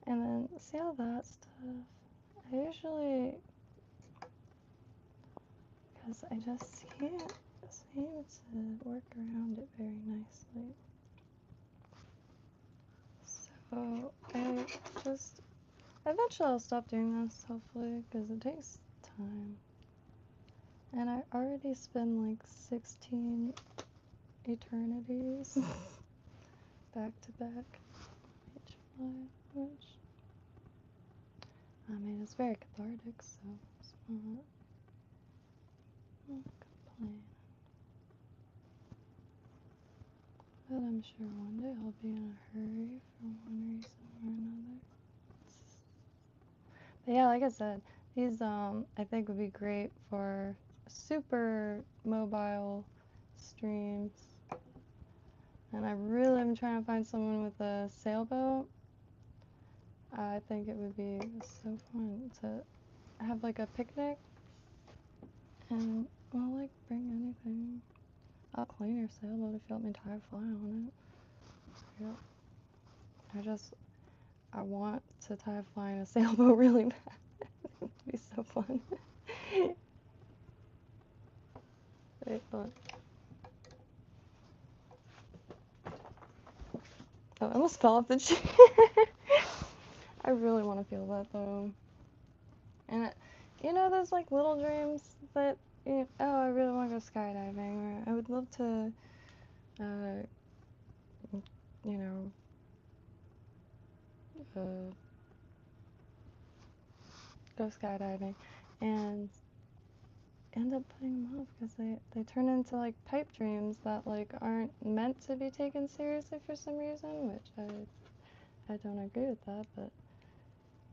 And then, see all that stuff? I usually, because I just can't seem to work around it very nicely. So, eventually I'll stop doing this, hopefully, because it takes time. And I already spent like 16 eternities back to back each fly, which, I mean, it's very cathartic, so it's not complain. But I'm sure one day I'll be in a hurry for one reason or another. But yeah, like I said, these I think would be great for super mobile streams. And I really am trying to find someone with a sailboat. I think it would be so fun to have like a picnic and, well, like bring anything. I'll clean your sailboat if you let me tie a fly on it. Yep. I want to tie a fly in a sailboat really bad. It would be so fun. Wait, hold on. Oh, I almost fell off the chair. I really want to feel that though. And you know, those like little dreams that, oh, I really want to go skydiving, or I would love to, you know, go skydiving, and end up putting them off because they turn into like pipe dreams that like aren't meant to be taken seriously for some reason, which I don't agree with that, but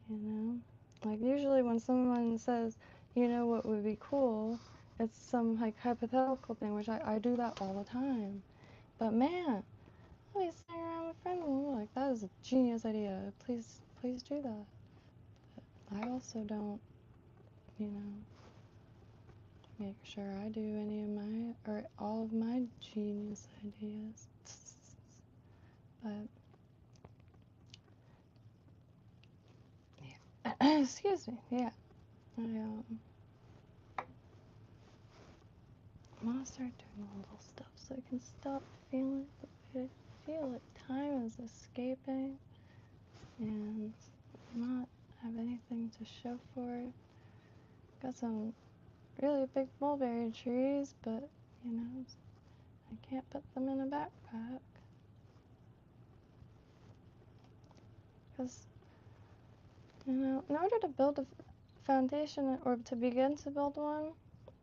you know, like usually when someone says, you know what would be cool, it's some like hypothetical thing, which I do that all the time. But man, I'll be sitting around with friends and we're like, that is a genius idea. Please do that. But I also don't, you know, make sure I do any of my, or all of my genius ideas. But, yeah. Excuse me, yeah. I want to start doing a little stuff so I can stop feeling the way I feel like time is escaping and not have anything to show for it. Got some really big mulberry trees, but you know, I can't put them in a backpack because, you know, in order to build a foundation or to begin to build one,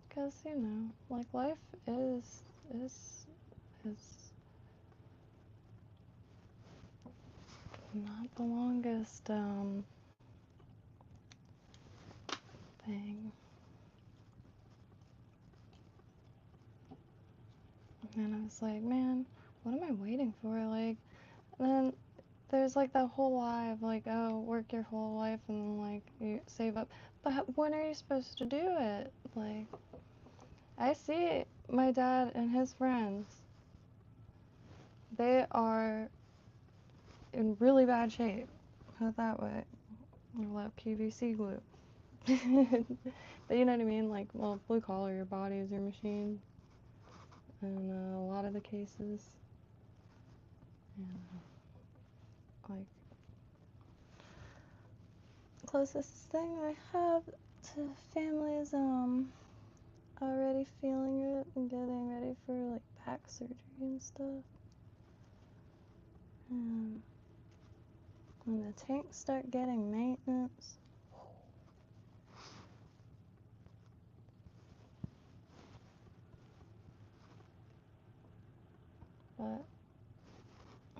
because you know, like life is not the longest thing. And I was like, man, what am I waiting for? Like, then there's like that whole lie of like, oh, work your whole life and then like you save up. But when are you supposed to do it? Like, I see my dad and his friends. They are in really bad shape. Put it that way. A lot of PVC glue. But you know what I mean? Like, well, blue collar, your body is your machine. And a lot of the cases. And, like, closest thing I have to family is, already feeling it and getting ready for, like, back surgery and stuff. And when the tanks start getting maintenance, but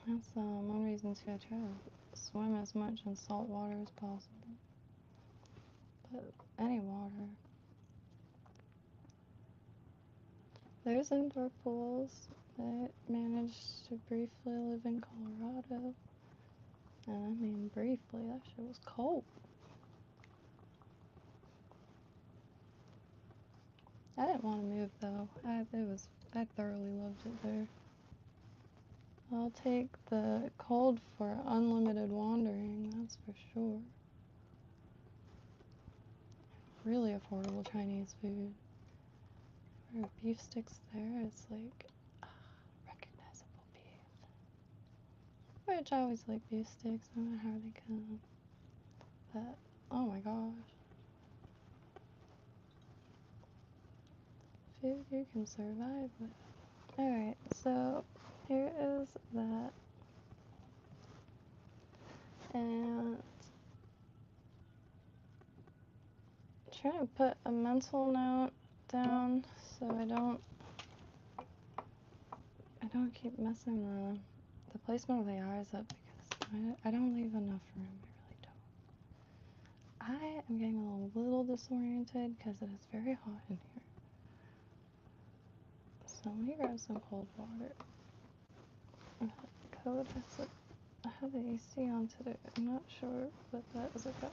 that's one reason too. I try to swim as much in salt water as possible. But any water. There's indoor pools. I managed to briefly live in Colorado. And I mean briefly, that shit was cold. I didn't want to move though. I thoroughly loved it there. I'll take the cold for unlimited wandering, that's for sure. Really affordable Chinese food. There are beef sticks there, it's like recognizable beef. Which I always like beef sticks, no matter how they come. But oh my gosh. Food you can survive with. Alright, so here is that. And trying to put a mental note down so I don't keep messing the placement of the eyes up because I don't leave enough room. I really don't. I am getting a little disoriented because it is very hot in here. So let me grab some cold water. Code has I have the AC on today. I'm not sure what that is about.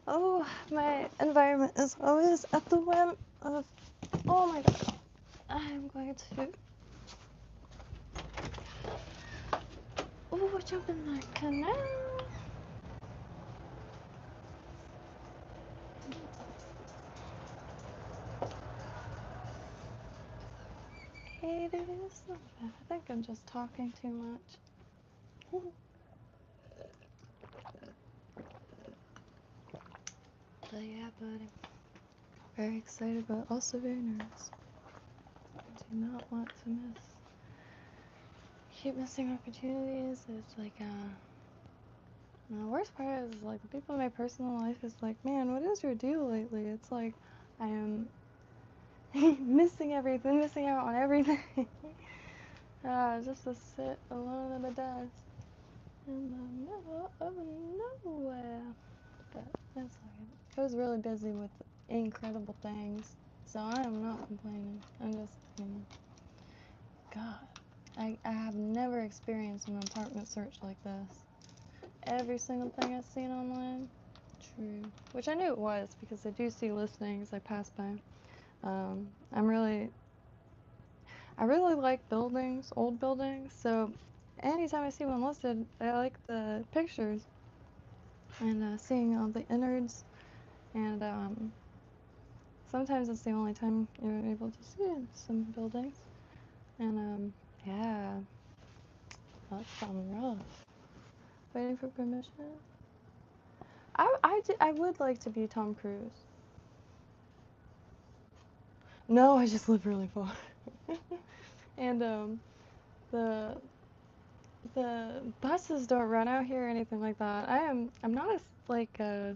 Oh, my environment is always at the whim of. Oh my god. I'm going to. Oh, jump in the canal. Hey, dude, it's not bad. I think I'm just talking too much. But yeah, buddy. Very excited, but also very nervous. I do not want to keep missing opportunities. It's like, the worst part is, like, the people in my personal life is like, man, what is your deal lately? It's like, I am missing everything, missing out on everything. Just to sit alone at a desk in the middle of nowhere. But that's okay. I was really busy with incredible things, so I am not complaining. I'm just, God, I have never experienced an apartment search like this. Every single thing I've seen online, true. Which I knew it was because I do see listings I pass by. I really like buildings, old buildings, so anytime I see one listed, I like the pictures and seeing all the innards, and sometimes it's the only time you're able to see some buildings, and yeah, that's rough. Waiting for permission. I would like to be Tom Cruise. No, I just live really far. And the buses don't run out here or anything like that. I'm not as like a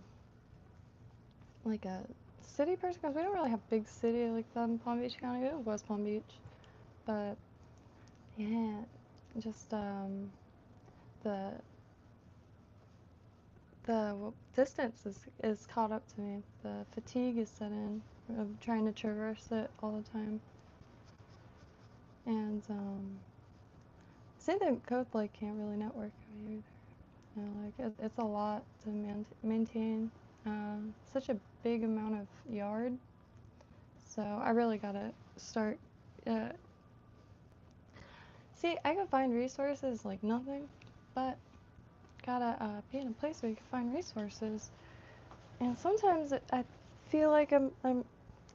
city person because we don't really have big city like that in Palm Beach County. We have West Palm Beach, but yeah, just the distance is caught up to me. The fatigue is set in of trying to traverse it all the time. And see, the code like can't really network out either. You know, like it's a lot to maintain such a big amount of yard. So I really gotta start. See, I can find resources like nothing, but gotta be in a place where you can find resources. And sometimes I feel like I'm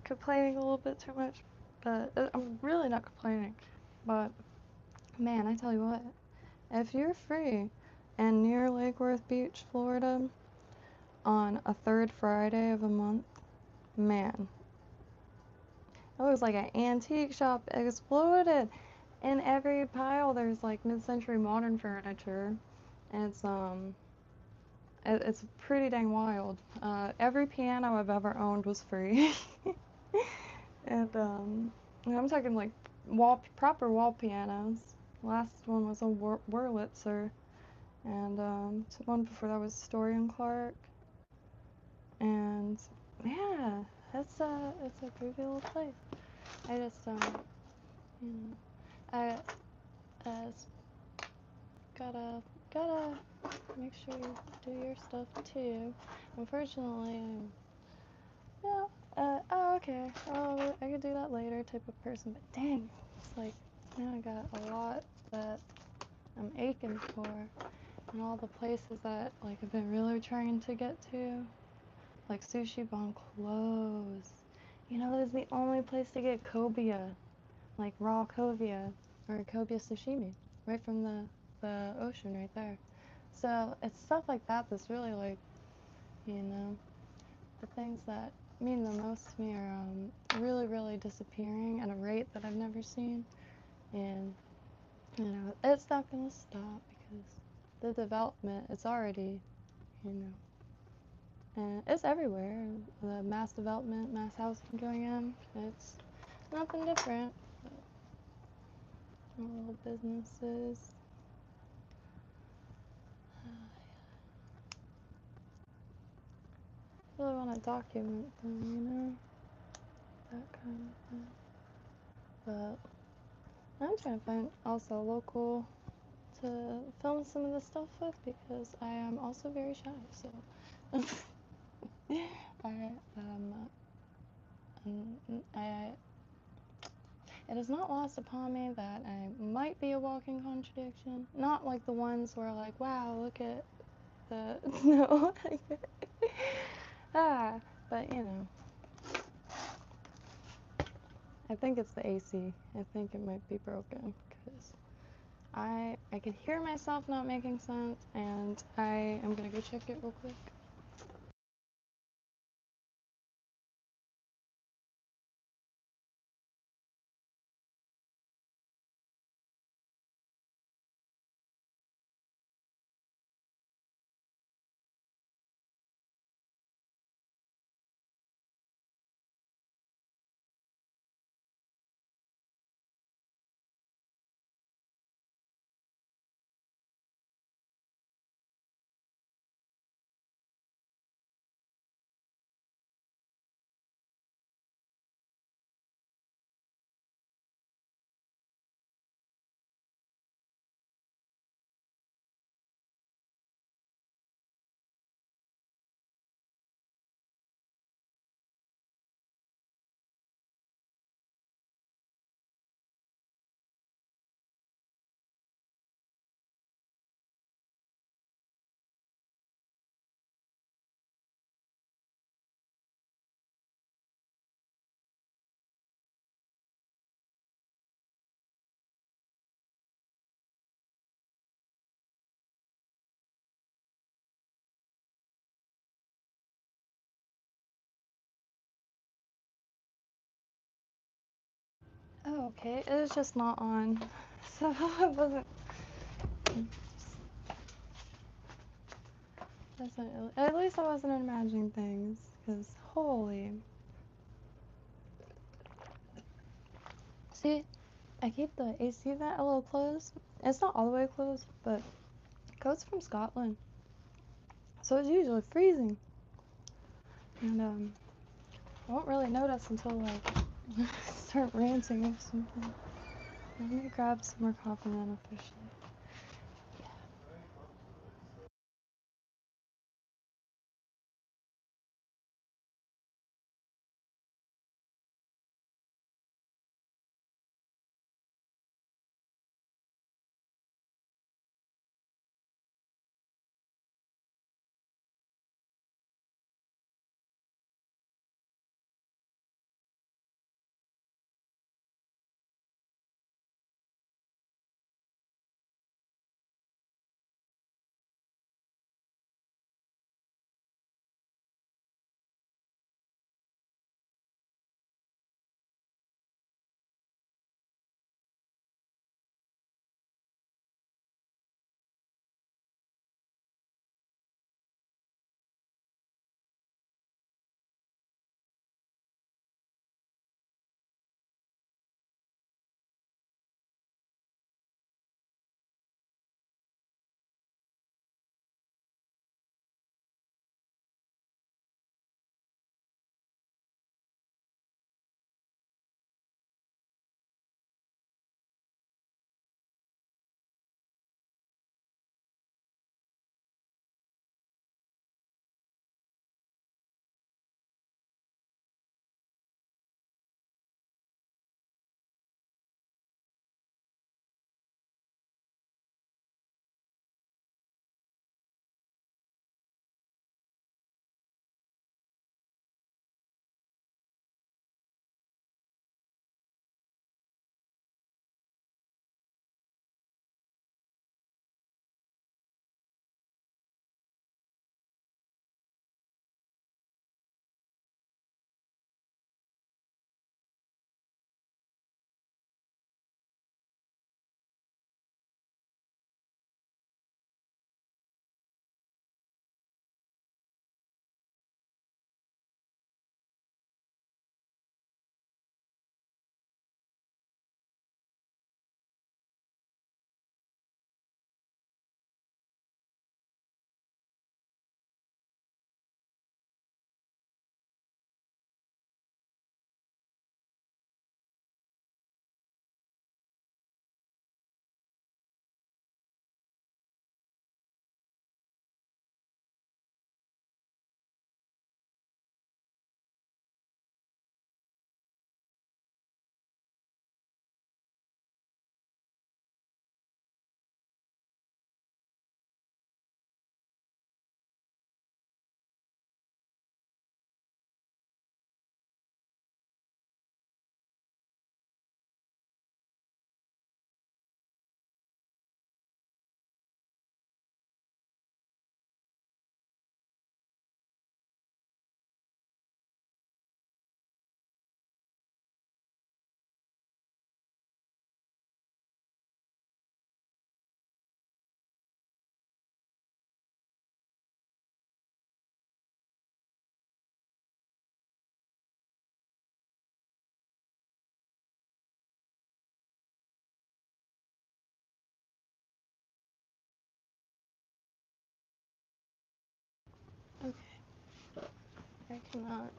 complaining a little bit too much, but I'm really not complaining. But man, I tell you what, if you're free and near Lake Worth Beach, Florida, on a third Friday of a month, man, it looks like an antique shop exploded. In every pile, there's like mid-century modern furniture. And it's pretty dang wild. Every piano I've ever owned was free. And I'm talking like proper wall pianos. Last one was a Wurlitzer, and the one before that was Story and Clark. And yeah, it's a groovy little place. I just you know, I gotta make sure you do your stuff too. Unfortunately, oh, okay, oh, I could do that later type of person, but dang, it's like, now I got a lot that I'm aching for, and all the places that, like, I've been really trying to get to, like Sushi Bon closed. You know, it's the only place to get cobia, like raw cobia, or cobia sashimi, right from the ocean right there. So it's stuff like that that's really, like, you know, the things that mean the most to me are really, really disappearing at a rate that I've never seen. And, you know, it's not going to stop because the development, it's already, you know, and it's everywhere. The mass development, mass housing going in, it's nothing different. But little businesses. Really want to document them, you know, that kind of thing. But I'm trying to find also local to film some of the stuff with because I am also very shy. So it is not lost upon me that I might be a walking contradiction. Not like the ones where like, wow, look at the no, but you know. I think it's the AC. I think it might be broken because I could hear myself not making sense, and I am gonna go check it real quick. Oh, okay. It was just not on, so it wasn't. At least I wasn't imagining things, because holy. See, I keep the AC vent a little closed. It's not all the way closed, but it goes from Scotland. so it's usually freezing. And I won't really notice until like start ranting or something. Let me grab some more coffee then officially. Okay, I cannot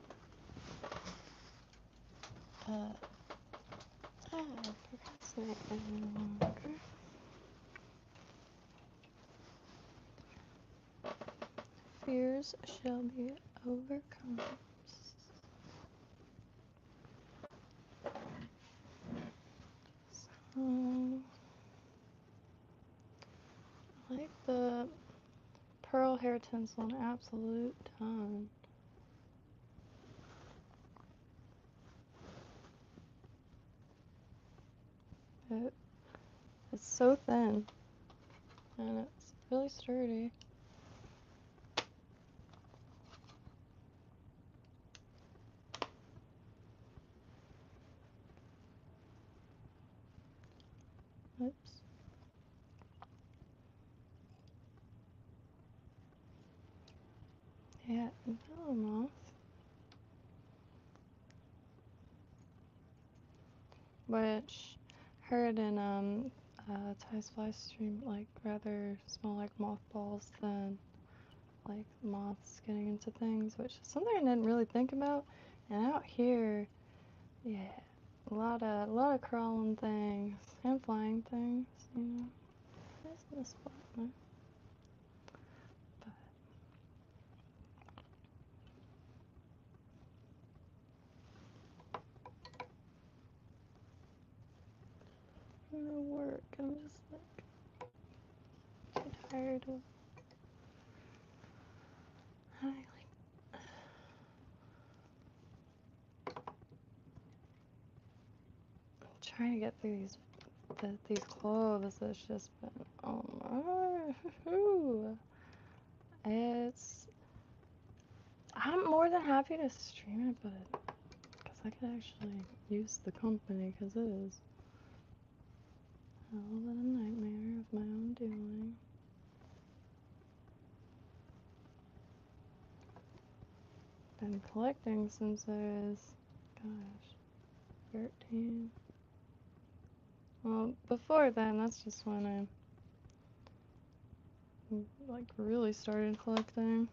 procrastinate any longer. Fears shall be overcome. So, I like the pearl hair tinsel an absolute ton. It's so thin and it's really sturdy. Oops. Yeah, moth, which heard in Ty's fly stream like rather smell like mothballs than like moths getting into things, which is something I didn't really think about. And out here, yeah, a lot of crawling things and flying things, you know. There's this one, but I'm gonna work. I'm just like tired of. I like trying to get through these clothes. It's just been oh my. It's I'm more than happy to stream it, but because I could actually use the company, because it is a little bit of a nightmare of my own doing. Been collecting since I was, gosh, 13. Well, before then, that's just when I like really started collecting.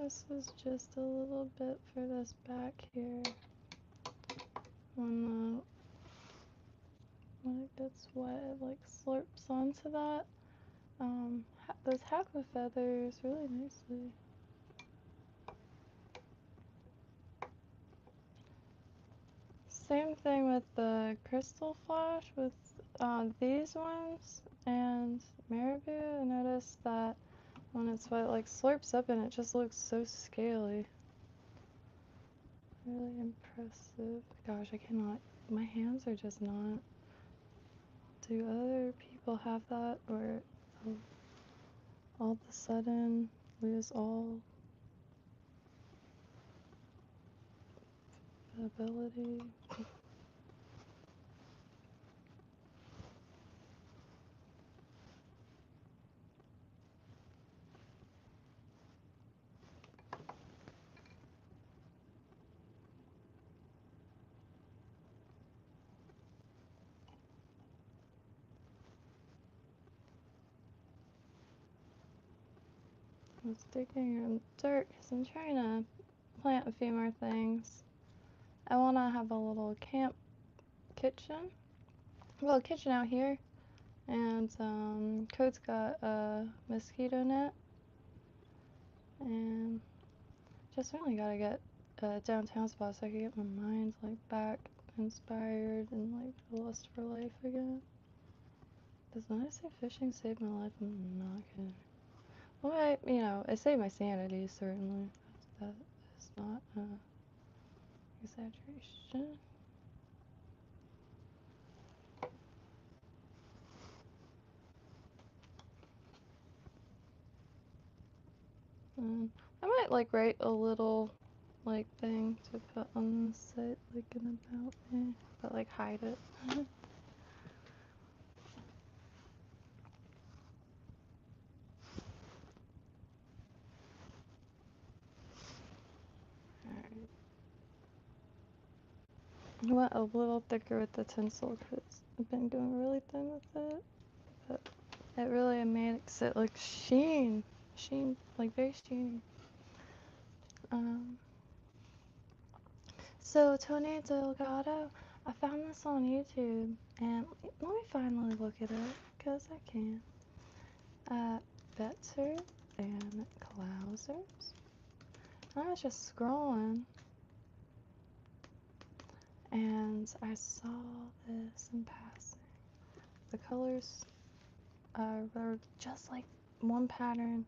This is just a little bit for this back here. When it gets wet, it like slurps onto that. Those hackle feathers really nicely. Same thing with the crystal flash with these ones and marabou. I noticed that when it's wet, it like slurps up and it just looks so scaly. Really impressive. Gosh, I cannot. My hands are just not. Do other people have that, or all of a sudden lose all the ability? I was digging in dirt because I'm trying to plant a few more things. I want to have a little camp kitchen. Well, a kitchen out here. And Code's got a mosquito net. And just really gotta get a downtown spot so I can get my mind like back inspired and like the lust for life again. Because when I say fishing saved my life, I'm not kidding. Well, it saved my sanity, certainly. That is not exaggeration. I might like write a little like thing to put on the site, like an about me, but like hide it. Alright. I went a little thicker with the tinsel because I've been going really thin with it, but it really makes it like sheen, like very sheeny. So Tony Delgado, I found this on YouTube, and let me finally look at it, because I can. Betzer and Klausers. I was just scrolling, and I saw this in passing. The colors were just like one pattern.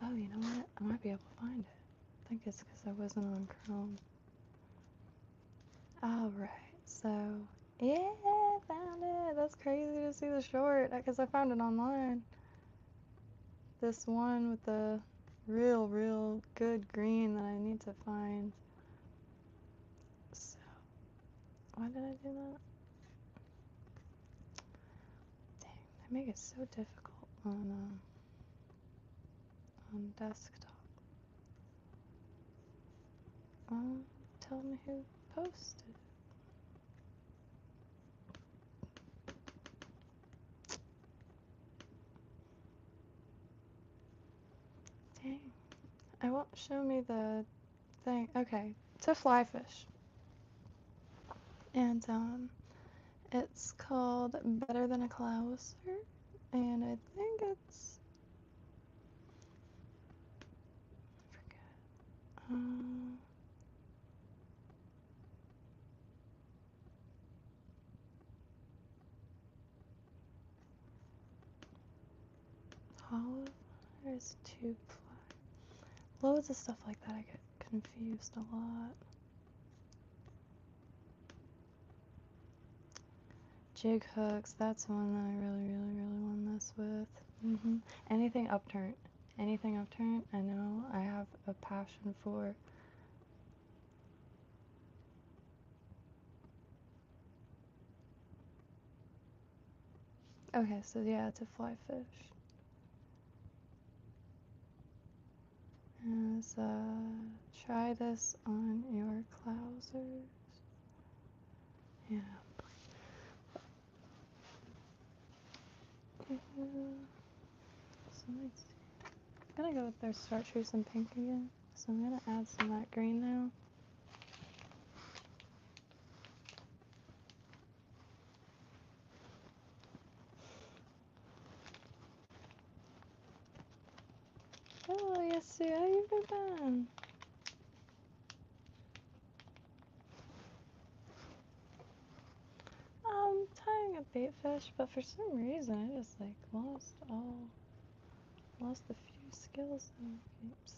Oh, you know what? I might be able to find it. I think it's because I wasn't on Chrome. Alright, so yeah, I found it. That's crazy to see the short because I found it online. This one with the real good green that I need to find. So, why did I do that? Dang, they make it so difficult on desktop. tell me who posted. Dang. It won't show me the thing. Okay. To fly fish. And it's called Better Than a Clouser. And I think it's, I forget. Hollow. There's tube fly. Loads of stuff like that. I get confused a lot. Jig hooks. That's one that I really, really, really want to mess with. Anything upturn. Anything upturn, I know I have a passion for. Okay, so yeah, to fly fish. As, try this on your clousers. Yeah. So let's see. I'm gonna go with their chartreuse and pink again. So I'm gonna add some of that green now. Oh, yes, Sue, how you been? Tying a bait fish, but for some reason I just like lost a few skills. Oops.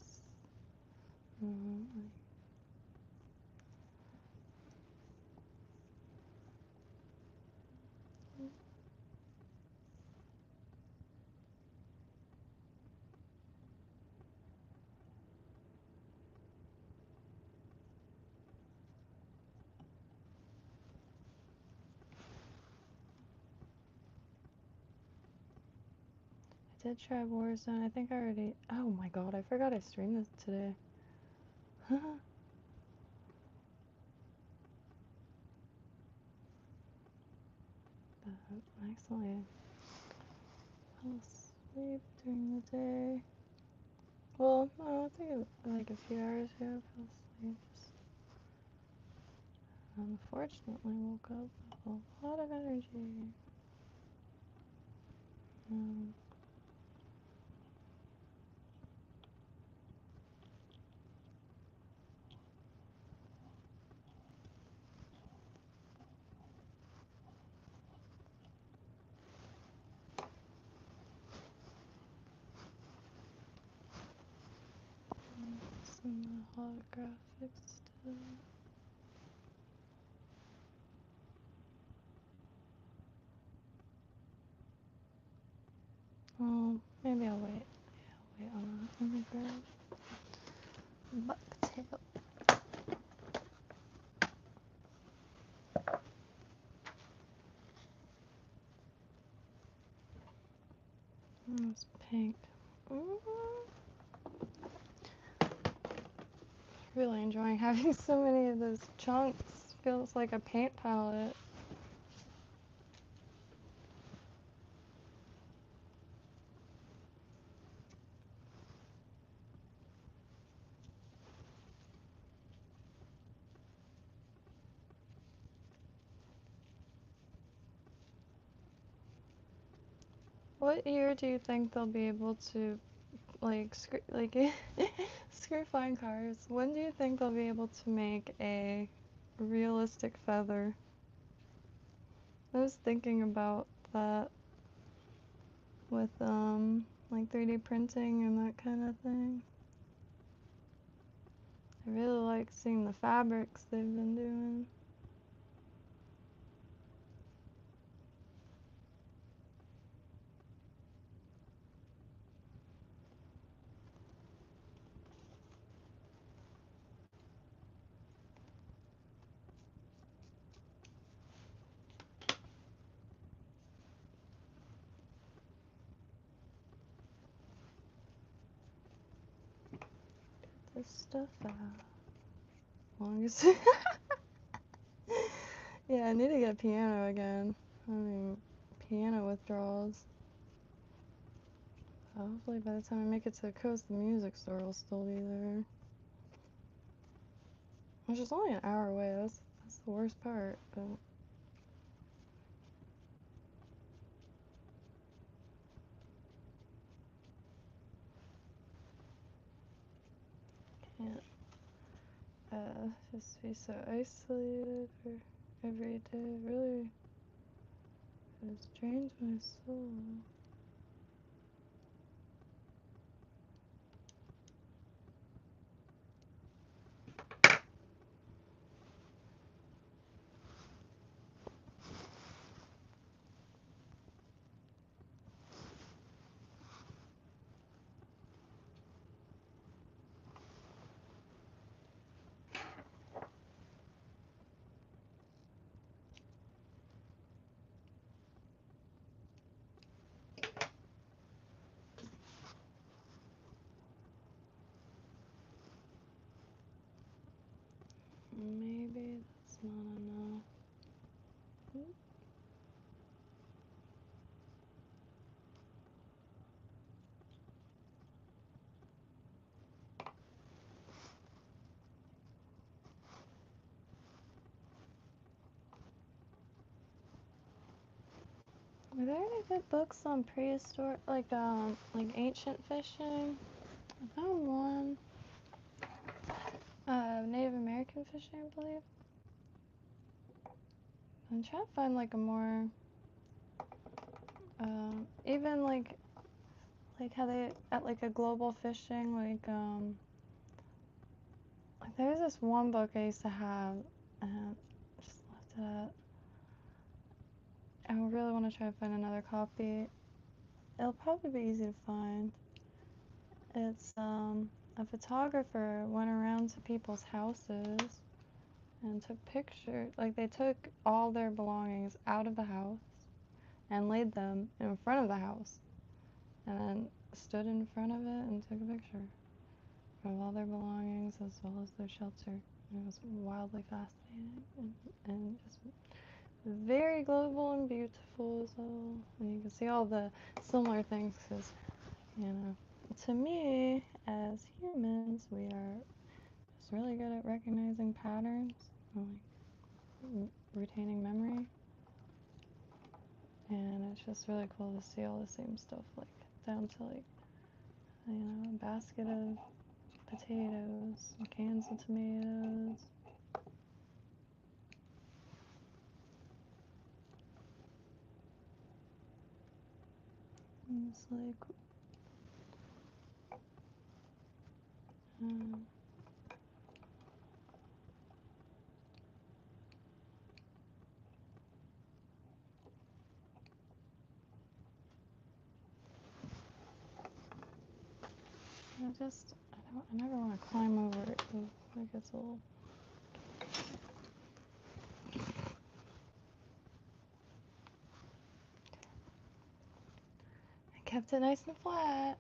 I did try Warzone. I think I already. Oh my god, I forgot I streamed this today. But I accidentally fell asleep during the day. Well, no, I think it was like a few hours ago I fell asleep. Just unfortunately woke up with a lot of energy. Some holographic stuff. Oh, maybe I'll wait. Yeah, I'll wait on that. Let me grab bucktail. It's pink. Really enjoying having so many of those chunks. Feels like a paint palette. What year do you think they'll be able to like screw flying cars? When do you think they'll be able to make a realistic feather? I was thinking about that with like 3D printing and that kind of thing. I really like seeing the fabrics they've been doing. This stuff out. longest. Yeah, I need to get a piano again. I mean, piano withdrawals. Hopefully by the time I make it to the coast, the music store will still be there. Which is only an hour away. That's the worst part, but can't just be so isolated for every day. Really, it's drains my soul. Maybe that's not enough. Are there any good books on prehistoric, like ancient fishing? I found one. Native American fishing, I believe. I'm trying to find like a more, even like how they at like a global fishing, like there's this one book I used to have, and just left it at. I really want to try to find another copy. It'll probably be easy to find. It's a photographer went around to people's houses and took pictures. Like they took all their belongings out of the house and laid them in front of the house, and then stood in front of it and took a picture of all their belongings as well as their shelter. It was wildly fascinating and just very global and beautiful as well. And you can see all the similar things because, you know, to me, as humans, we are just really good at recognizing patterns, and, like retaining memory. And it's just really cool to see all the same stuff, like down to like, you know, a basket of potatoes, cans of tomatoes. And it's like, I never want to climb over it. Like it's a little. I kept it nice and flat.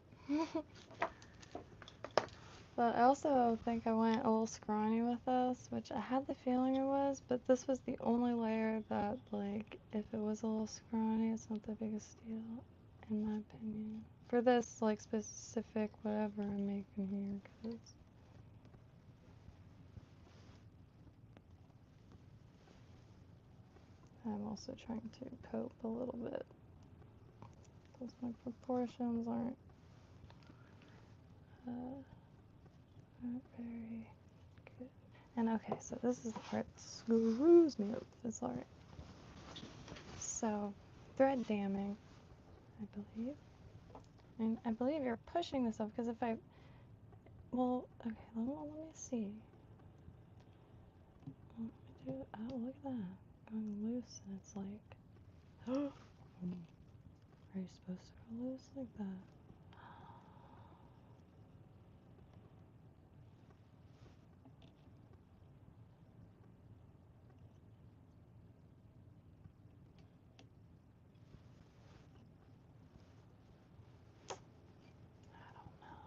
But I also think I went a little scrawny with this, which I had the feeling it was, but this was the only layer that, like, if it was a little scrawny, it's not the biggest deal, in my opinion. For this, like, specific whatever I'm making here, because I'm also trying to cope a little bit, because my proportions aren't very good. And okay, so this is the part that screws me up. It's alright. So, thread damming, I believe. And I believe you're pushing this up, because if I, well, okay, let me see. Let me do, oh, look at that. Going loose, and it's like, are you supposed to go loose like that? I don't know.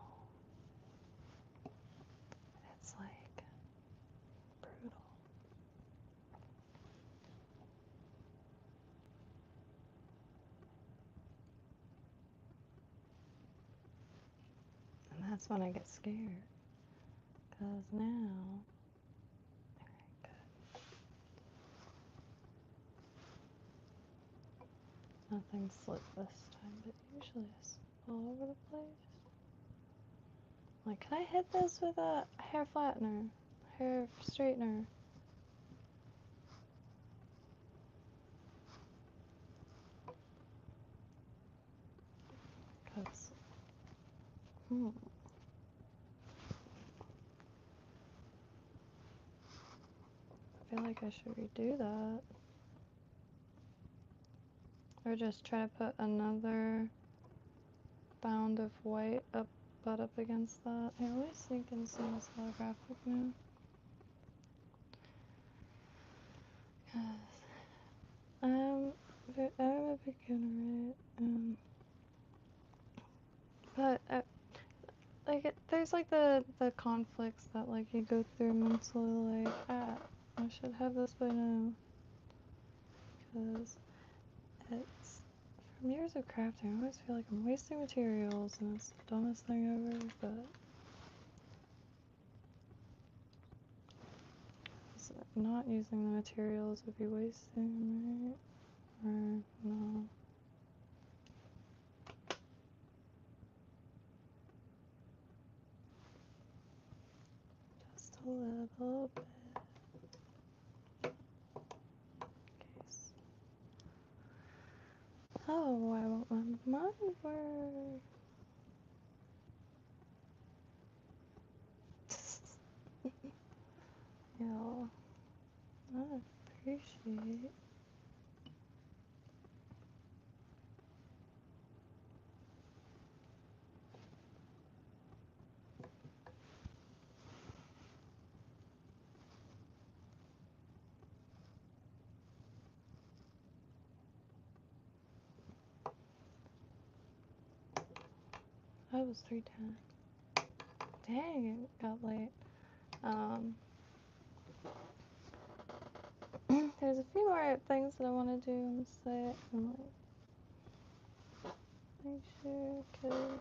It's like That's when I get scared. Cause now, nothing slipped this time, but usually it's all over the place. Like, can I hit this with a hair flattener, hair straightener? Cause, I feel like I should redo that. Or just try to put another bound of white butt up against that. I always think in some holographic now. Cause I'm a beginner, right? But like there's like the conflicts that like you go through mentally, like I should have this by now, because it's from years of crafting. I always feel like I'm wasting materials, and it's the dumbest thing ever. But not using the materials would be wasting, right? Or no? Just a little bit. Oh, I want my money work. Yeah, I appreciate. I was 3:10. Dang, it got late. There's a few more things that I want to do on the site. I'm like, make sure, cause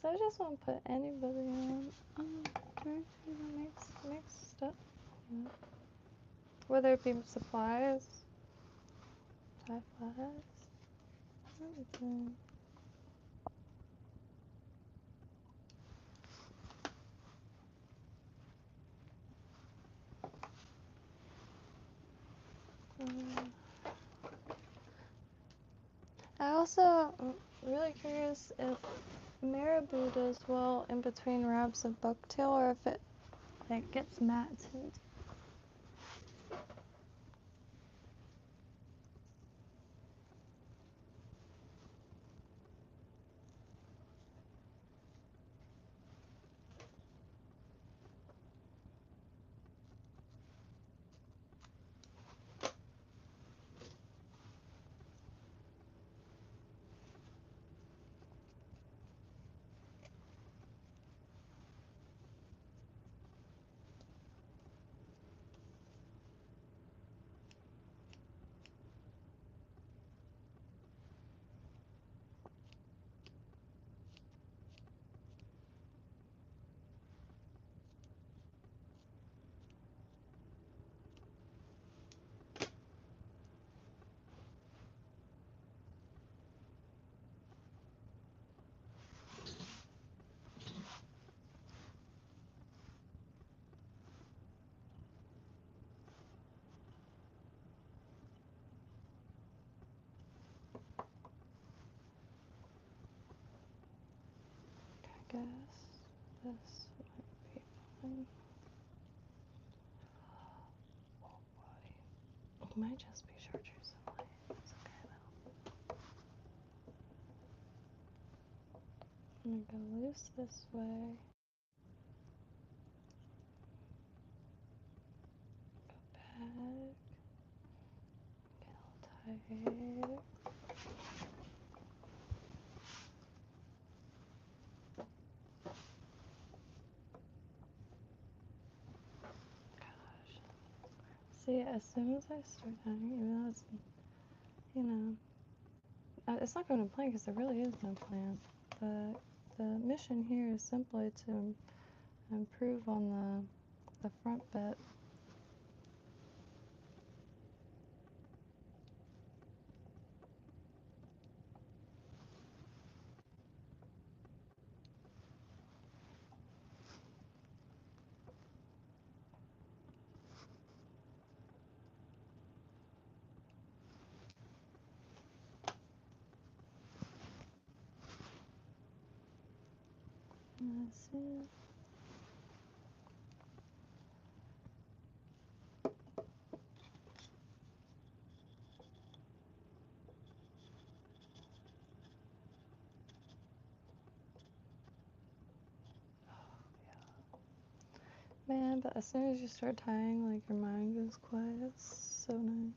I just want to put anybody on. Actually, makes stuff. You know? Whether it be supplies, tie-flies, everything. I also am really curious if marabou does well in between wraps of bucktail, or if it like gets matted. I guess this might be fine. Oh boy. It might just be chartreuse and white. It's okay though. I'm gonna go loose this way. Go back. Get a little tight. Gosh. See, as soon as I start tying, even though it's, you know, it's not going to plan because there really is no plan. The the mission here is simply to improve on the front bit. Let's see. Man, but as soon as you start tying, like your mind goes quiet. It's so nice.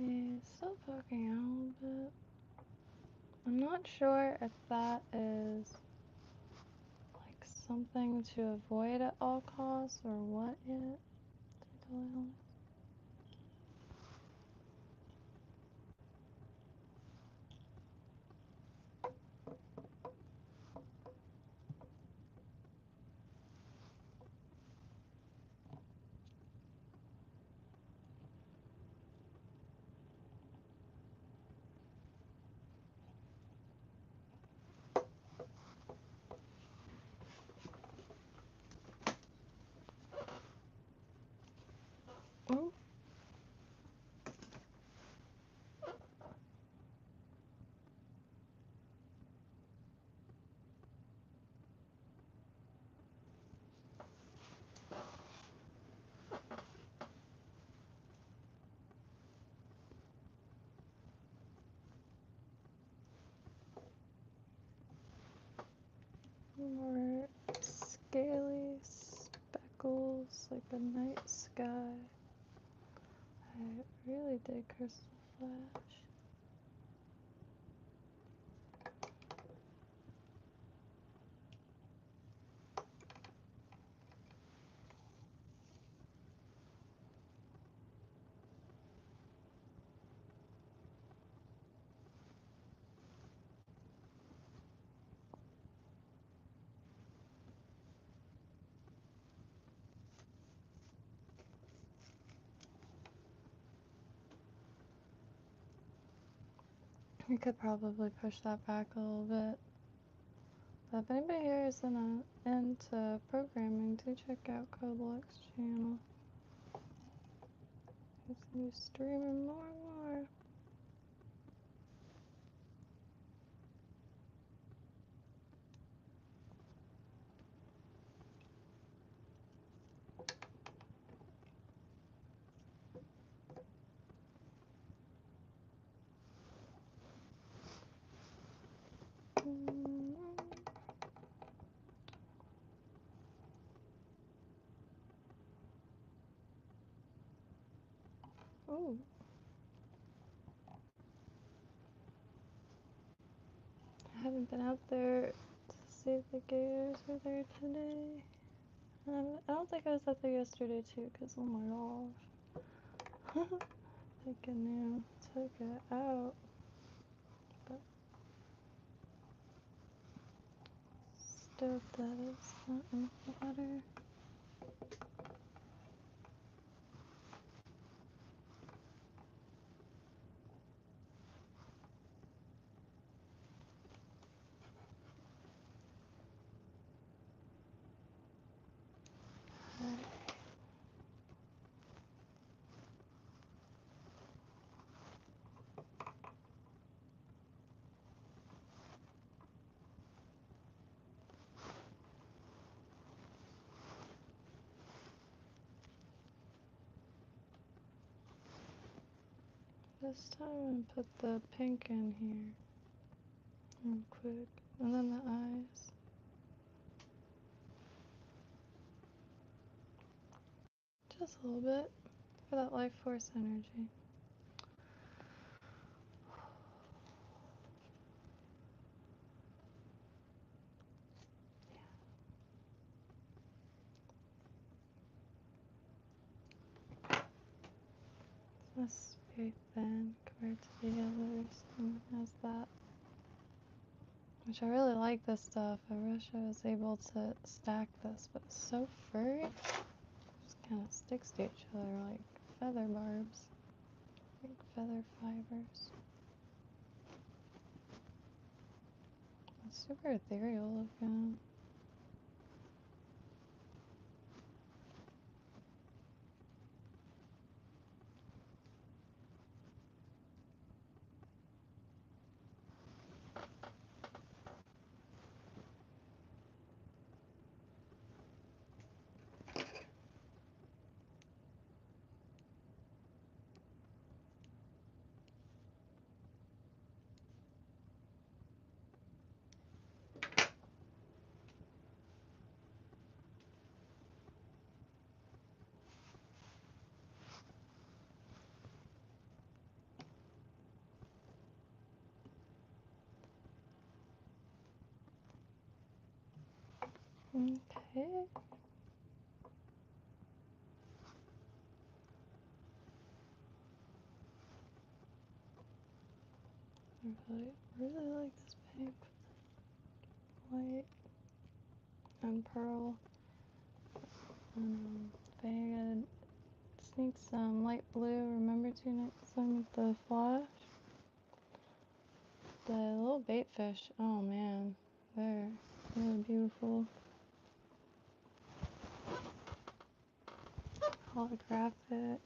See, still poking out a little bit. I'm not sure if that is like something to avoid at all costs or what yet. To be totally honest. Oh, more scaly speckles like a night sky. I really dig Crystal Flash. We could probably push that back a little bit. But if anybody here is into programming, do check out Codluck's channel. He's gonna be streaming more and more. Oh, I haven't been out there to see if the gators were there today. I don't think I was out there yesterday too, because oh my gosh. They canoe took it out. But stoked that it's not in the water. this time I'm gonna put the pink in here real quick. And then the eyes. Just a little bit for that life force energy. This is very thin compared to the others. And it has that. Which I really like this stuff. I wish I was able to stack this, but it's so furry. It just kind of sticks to each other like feather barbs. Like feather fibers. It's super ethereal looking. Okay. I really like this pink, white, and pearl. If I could sneak some light blue, remember to next time with the flash. The little bait fish, oh man, they're really beautiful. Holographic.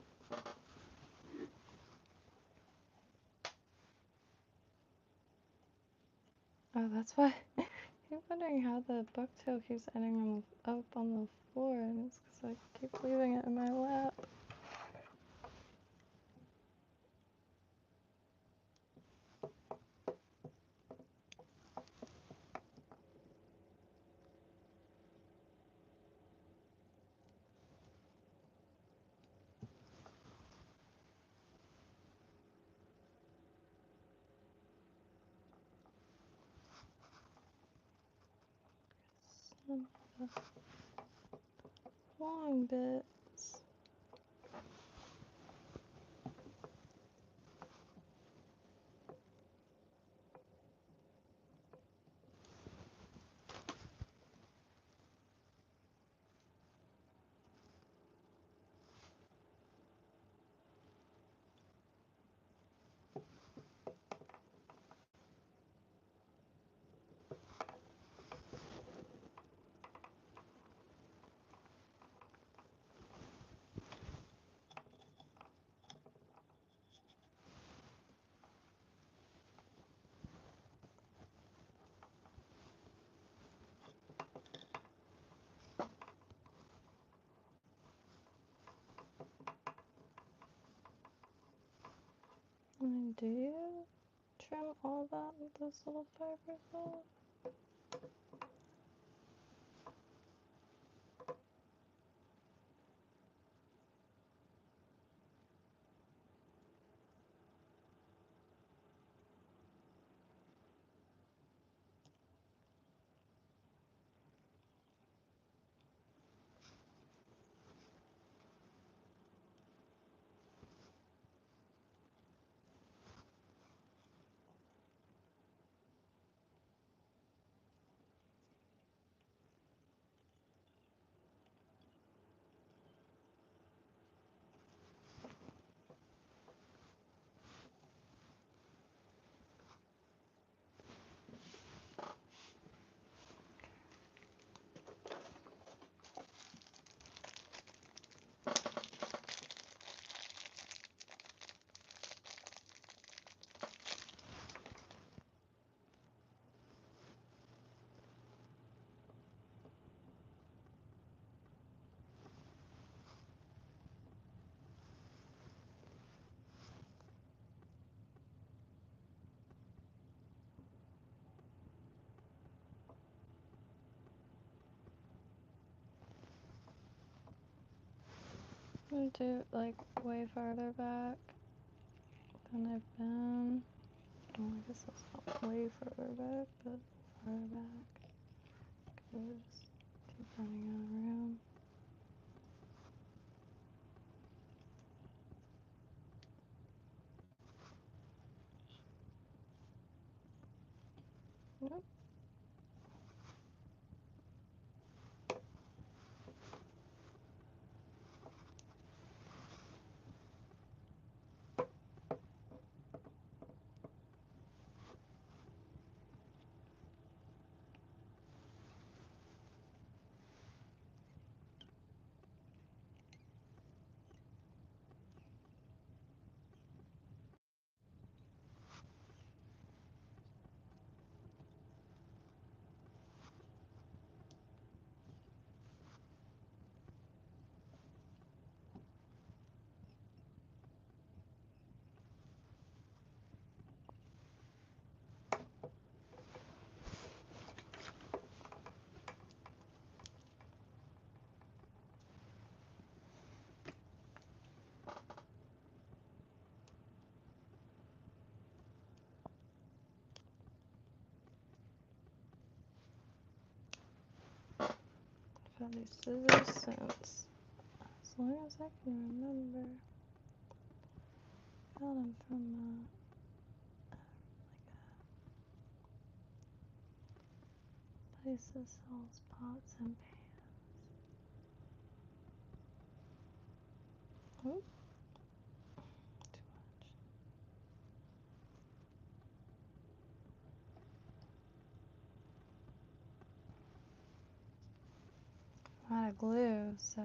Oh, that's why I keep wondering how the bucktail keeps ending up on the floor, and it's because I keep leaving it in my lap. Some of the long bits. And do you trim all that with those little fibers off? I'm gonna do like way farther back than I've been. Well, I guess that's not way further back, but farther back. Just keep running out of room. Nope. I've had these scissors since as long as I can remember. Got them from like a place that sells pots and pans. Oop, too much. I'm out of glue, so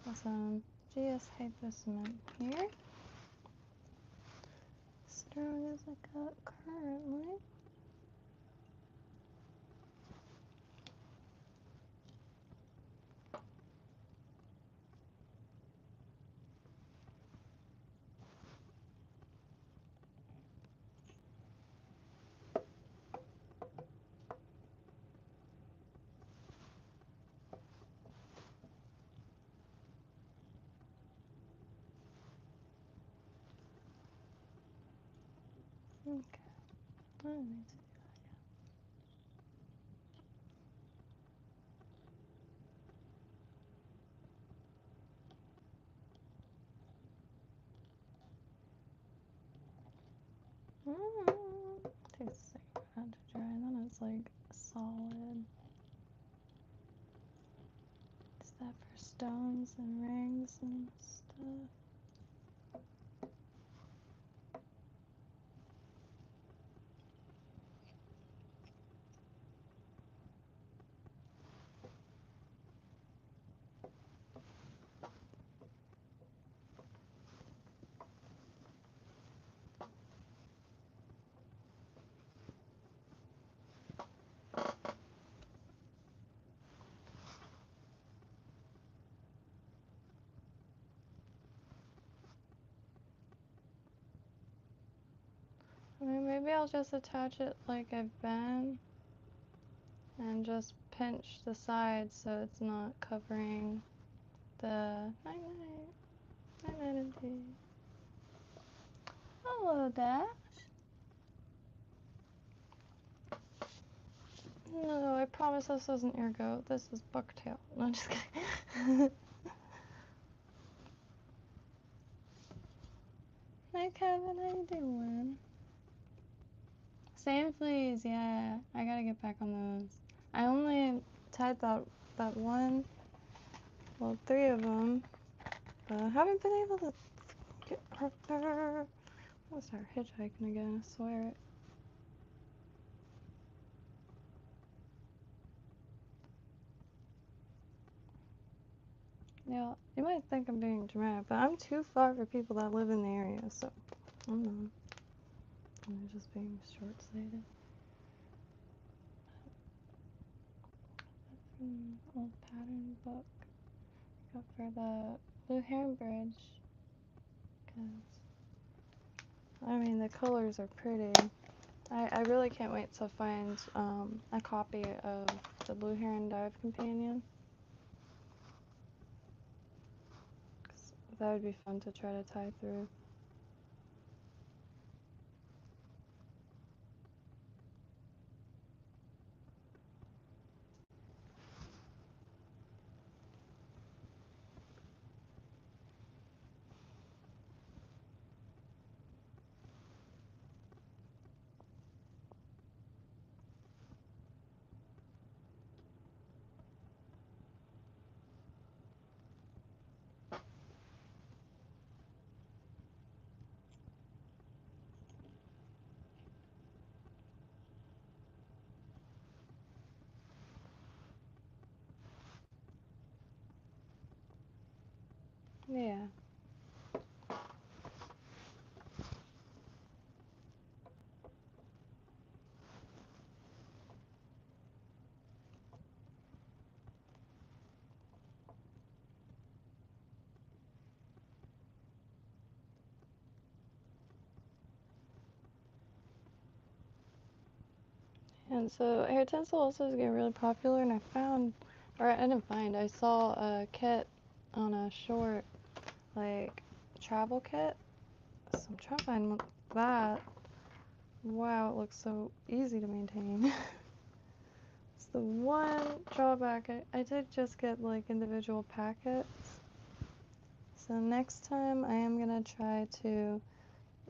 got some GS Hypo cement here. Strong as I got currently. Okay, I don't need to do that again. Takes a second for that to dry, and then it's like solid. Is that for stones and rings and stuff? I mean, maybe I'll just attach it like I've been and just pinch the sides so it's not covering the night indeed. Hello, Dash. No, I promise this isn't your goat. This is Bucktail. No, I'm just kidding. Hi, Kevin. How you doing? Sand fleas, yeah. I gotta get back on those. I only tied that one, well, 3 of them, but I haven't been able to get her there. I'm gonna start hitchhiking again, I swear it. Yeah, you might think I'm being dramatic, but I'm too far for people that live in the area, so I'm not. I'm just being short-sighted. That's an old pattern book I got for the Blue Heron Bridge, because, I mean, the colors are pretty. I really can't wait to find a copy of the Blue Heron Dive Companion, That would be fun to try to tie through. Yeah. And so hair tinsel also is getting really popular, and I found, or I didn't find, I saw a kit on a short, like, travel kit. So I'm trying to find that. Wow, it looks so easy to maintain. It's the one drawback. I did just get like individual packets. So next time I am gonna try to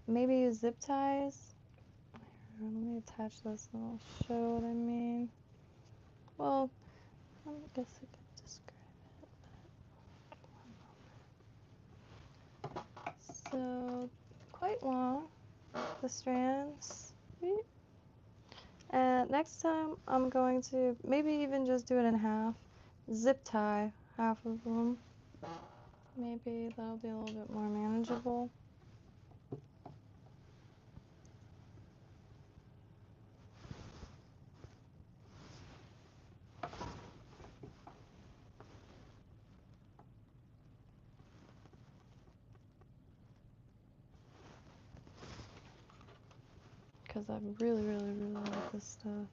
maybe use zip ties. Here, let me attach this and I'll show what I mean. Well, I guess I could describe it. So quite long, the strands. And next time I'm going to maybe even just do it in half. Zip tie half of them. Maybe that'll be a little bit more manageable. Because I really, really, really like this stuff.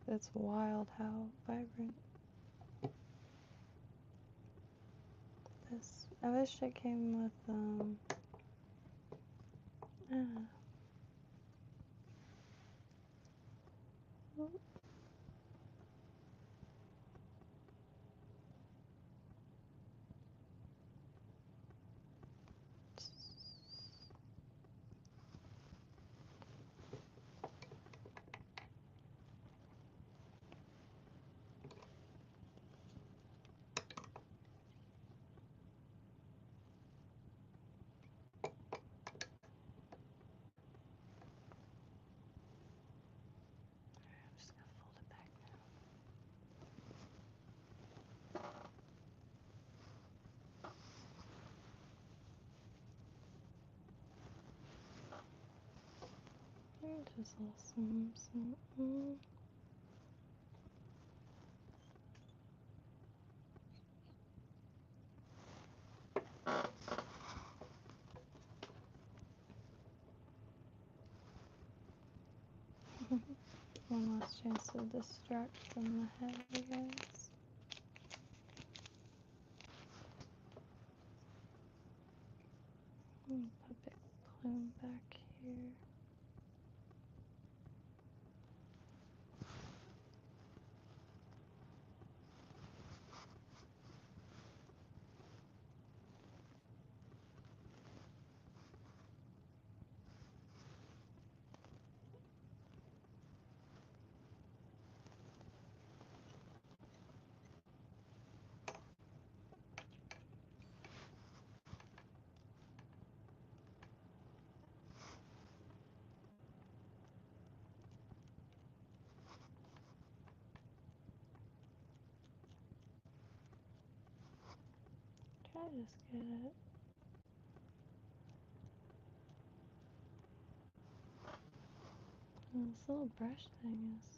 It's wild how vibrant this. I wish it came with ah. I'm just gonna fold it back now. Just a little some. One last chance to distract from the heavy guys. Put a big plume back here. Try to just get it. Oh, this little brush thing is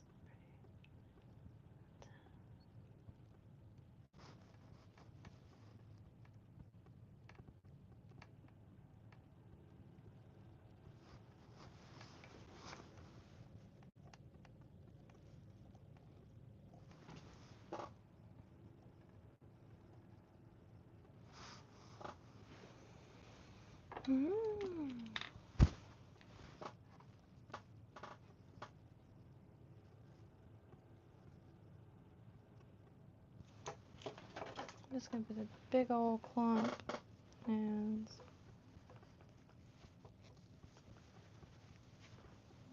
Mm. I'm just gonna put a big old clump and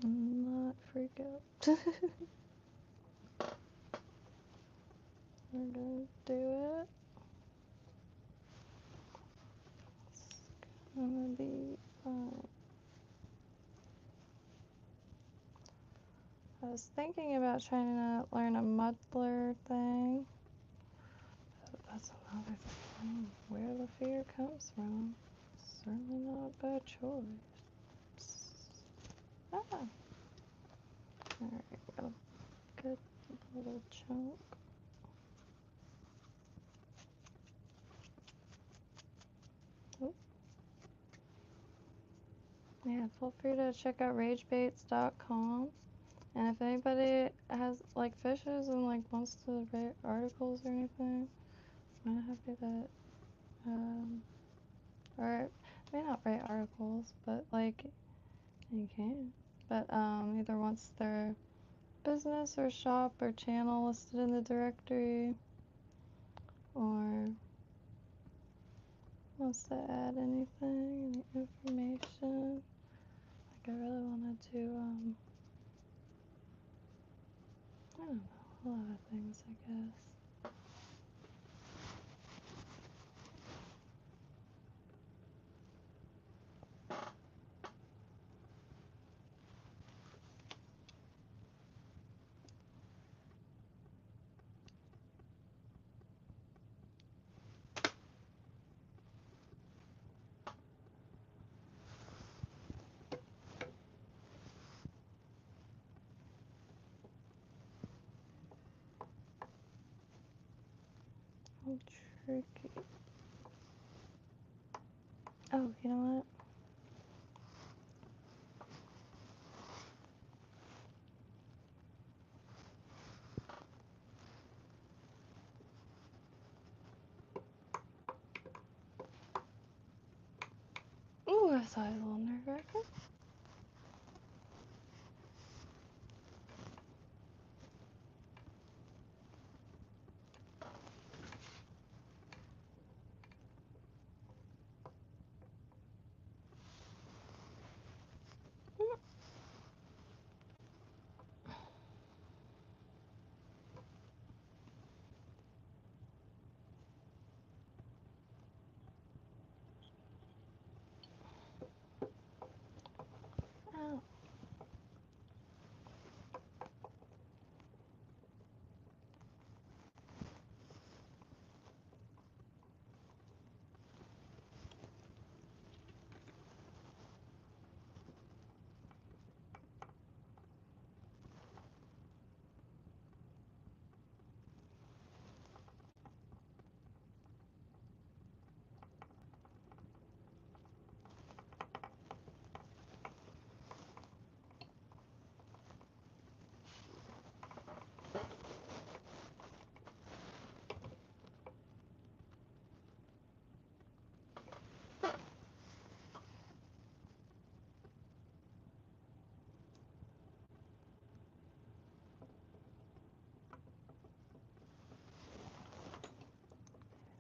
not freak out. We're gonna do it. It's gonna be fun. I was thinking about trying to learn a muddler thing. But that's another thing. I don't know where the fear comes from. Certainly not a bad choice. Ah! Alright, got a good little chunk. Oh. Yeah, feel free to check out ragebaits.com. And if anybody has like fishes and like wants to write articles or anything, I'm happy that or may not write articles, but like you can. But either wants their business or shop or channel listed in the directory, or wants to add anything, any information. Like I really wanted to I don't know, a lot of things I guess. How tricky. Oh, you know what? Ooh, I saw a little nerve wrecker. Ow.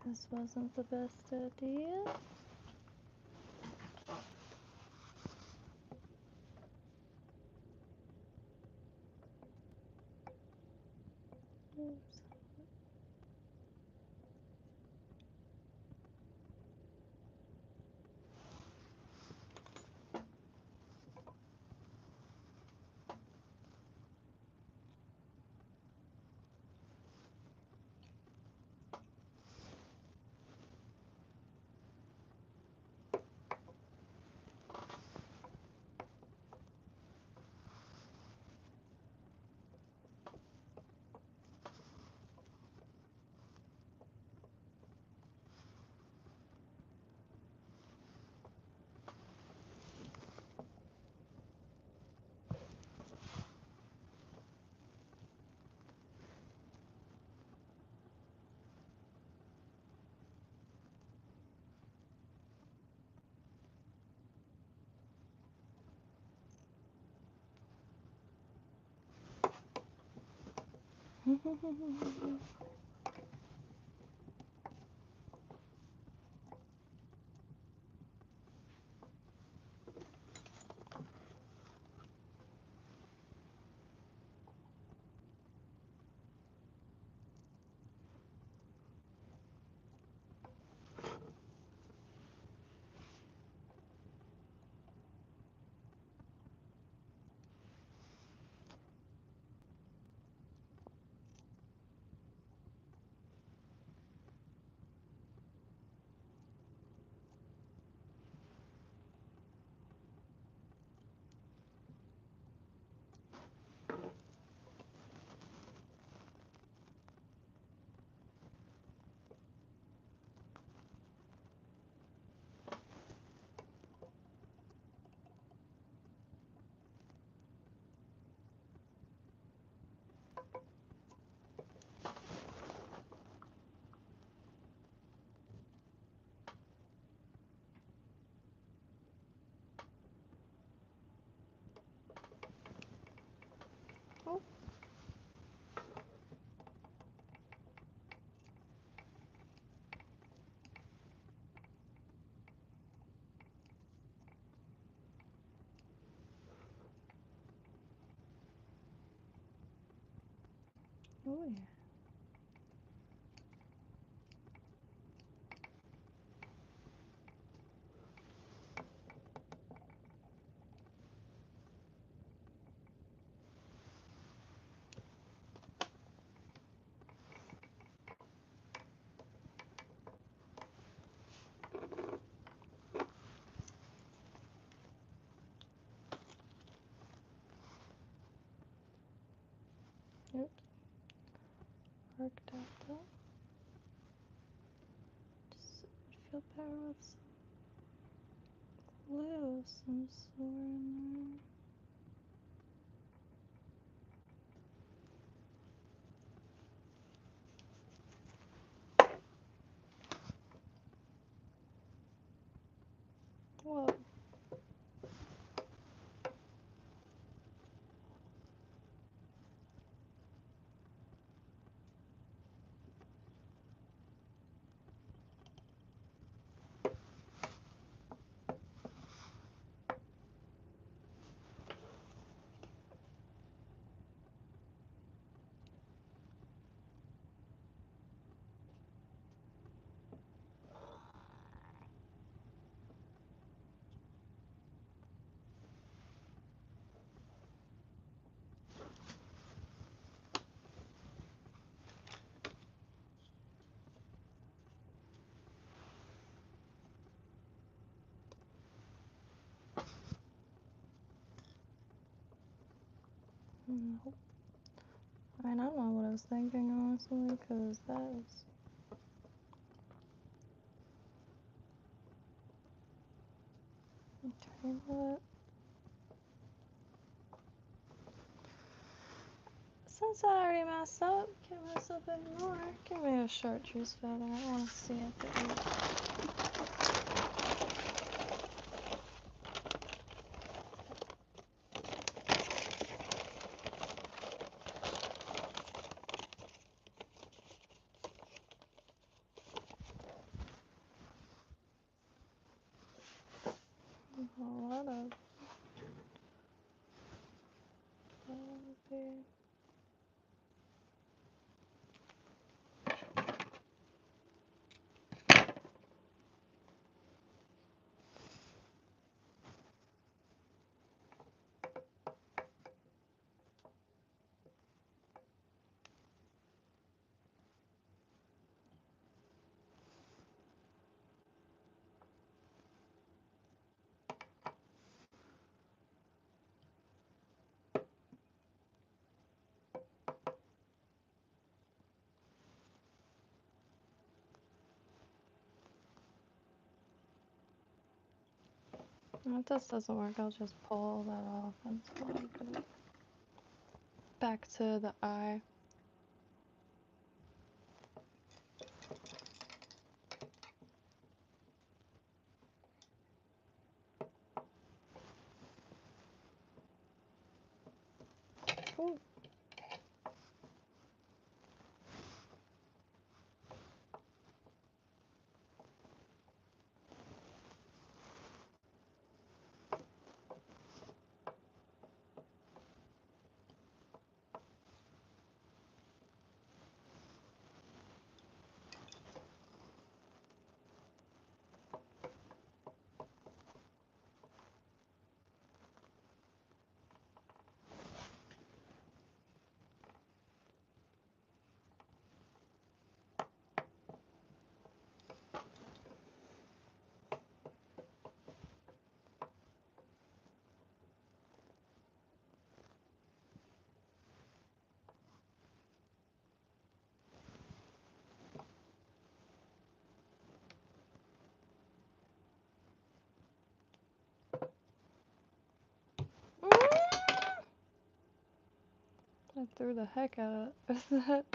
This wasn't the best idea. Oops. Oh, oh yeah. Oops, worked out though. Just feel better with some glue, some sore in there. Whoa. Nope. I mean, I don't know what I was thinking, honestly, because that's... Okay, but... Since I already messed up, can't mess up anymore. Give me a chartreuse feather. I want to see it. A lot of... If this doesn't work, I'll just pull that off and put it back to the eye. Ooh. I threw the heck out of that.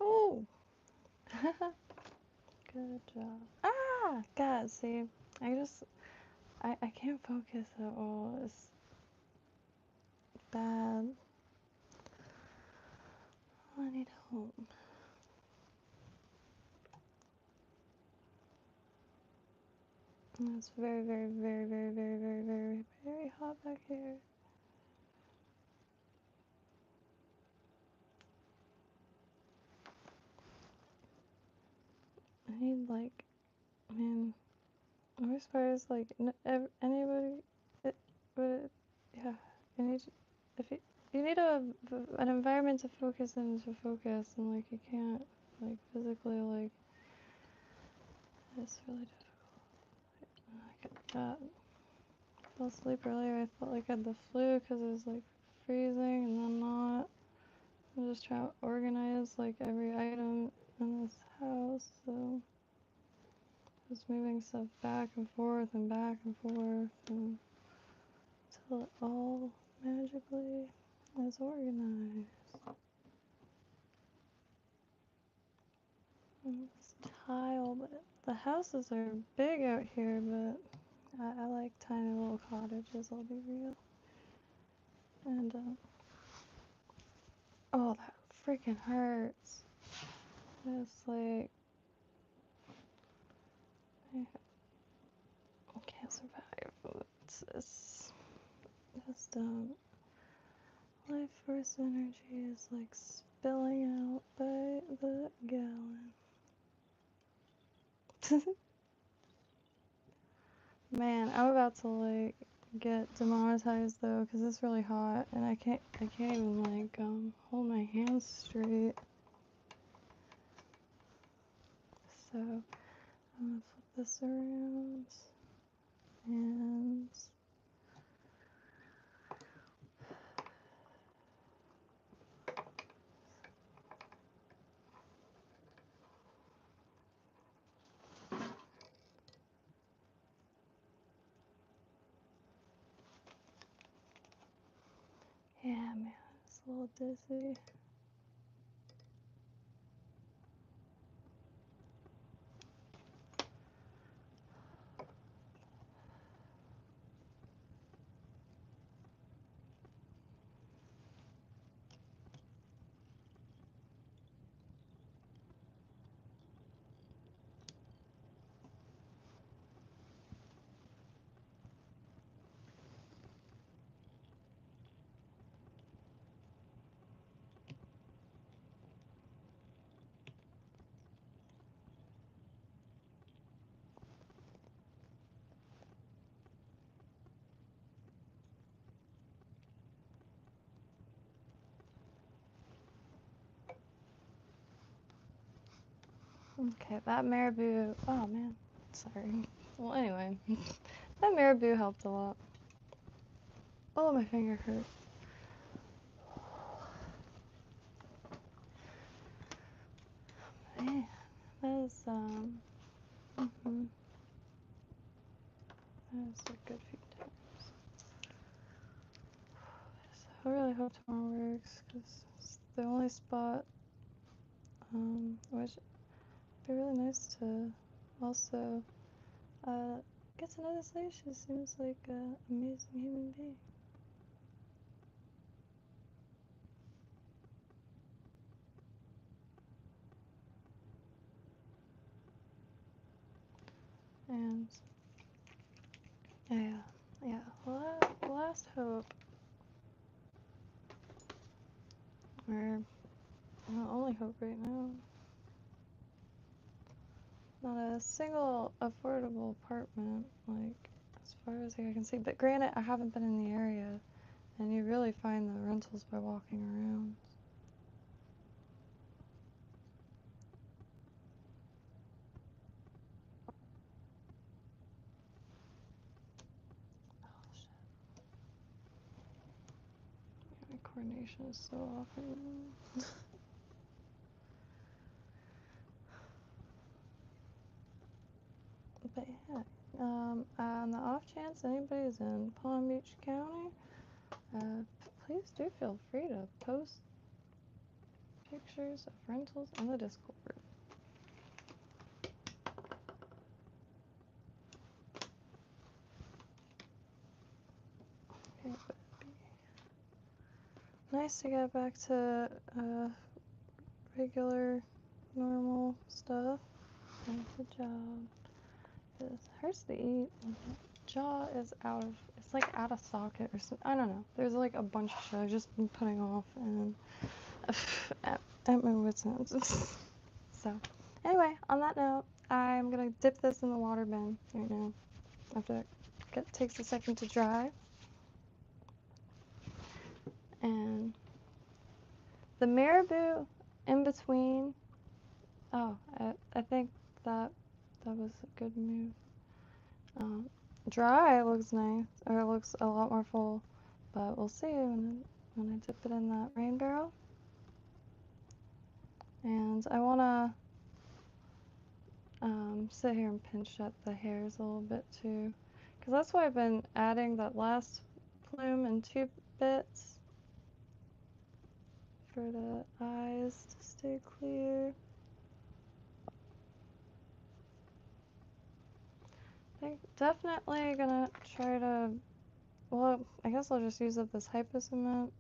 Oh! Good job. Ah! God, see, I can't focus at all. It's bad. I need help. It's very, very, very, very, very, very, very, very hot back here. I need, like, man, worst part is, like, anybody, yeah, you need, if you need an environment to focus in to focus, and, like, you can't, like, physically, like, it's really difficult. I fell asleep earlier. I felt like I had the flu because it was, like, freezing and then not. I'm just trying to organize, like, every item in this house, so just moving stuff back and forth and back and forth until it all magically is organized. And it's tile, but the houses are big out here, but I like tiny little cottages, I'll be real. And, oh, that freaking hurts. It's like, I can't survive. It's just, life force energy is like spilling out by the gallon. Man, I'm about to like get demonetized though, because it's really hot and I can't even like hold my hands straight. So I'm gonna flip this around and Yeah, man, it's a little dizzy. Okay, that marabou. Oh man, sorry. Well, anyway, that marabou helped a lot. Oh, my finger hurt. Man, that is mhm, that is a good few times. So I really hope tomorrow works because it's the only spot. Which it'd be really nice to also get to know this lady. She seems like an amazing human being. And yeah, last hope, or only hope right now. Not a single affordable apartment, like as far as I can see. But granted, I haven't been in the area, and you really find the rentals by walking around. Oh shit, my coordination is so off right now. But yeah, on the off chance anybody's in Palm Beach County, please do feel free to post pictures of rentals on the Discord. Okay, but nice to get back to regular, normal stuff. Good job. It hurts to eat. Jaw is it's like out of socket or something. I don't know. There's like a bunch of shit I've just been putting off and at my wit's end. So, anyway, on that note, I'm gonna dip this in the water bin right now after it takes a second to dry. And the marabou in between. Oh, I think that was a good move. Dry looks nice, or it looks a lot more full, but we'll see when I dip it in that rain barrel. And I wanna sit here and pinch at the hairs a little bit too, because that's why I've been adding that last plume in 2 bits for the eyes to stay clear. I think definitely gonna try to, well, I guess I'll just use up this hypo cement.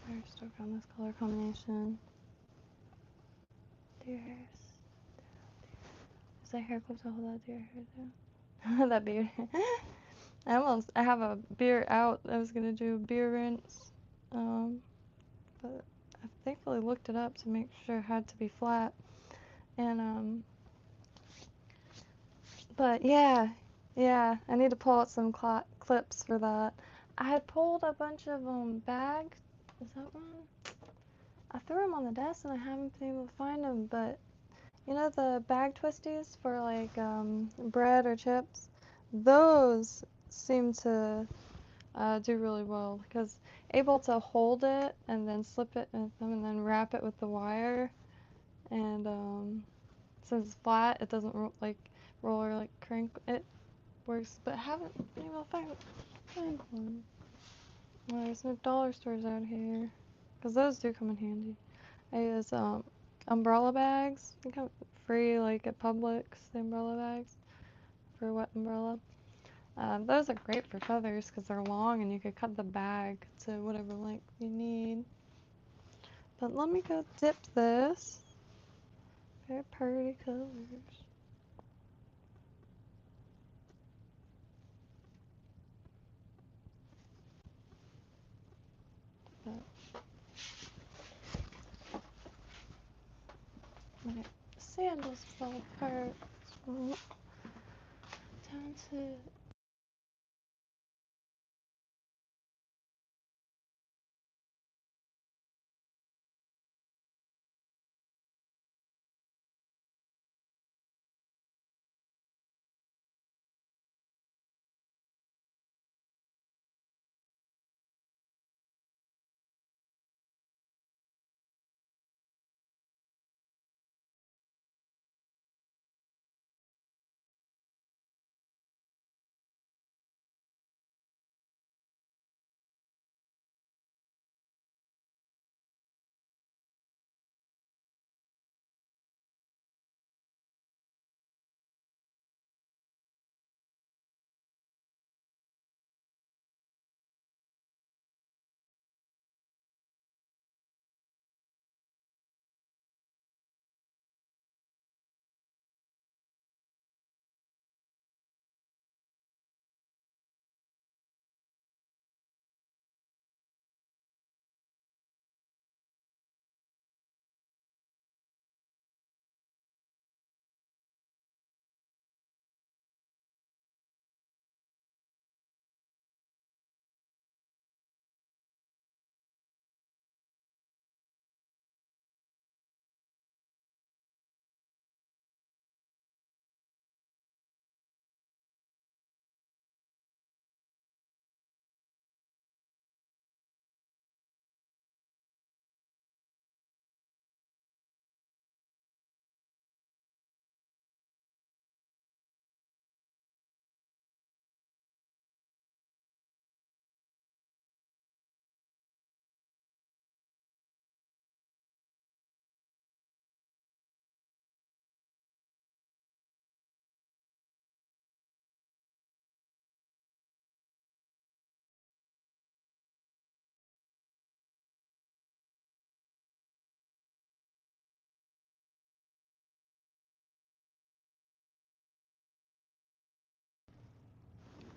Very stoked on this color combination. Deer hairs. Is that hair clip to hold that deer hair down? That beard. I have a beer out. I was gonna do a beer rinse, but I thankfully looked it up to make sure it had to be flat. And but yeah, I need to pull out some clips for that. I had pulled a bunch of bags. Is that one? I threw them on the desk and I haven't been able to find them, but you know the bag twisties for like bread or chips? Those seem to do really well because able to hold it and then slip it in them and then wrap it with the wire, and since it's flat it doesn't roll or like crank. It works, but haven't been able to find one. Well, there's no dollar stores out here because those do come in handy. I use umbrella bags. They come free like at Publix, the umbrella bags for a wet umbrella. Those are great for feathers because they're long and you could cut the bag to whatever length you need. But let me go dip this. Very pretty colors. But my sandals fell apart. So time to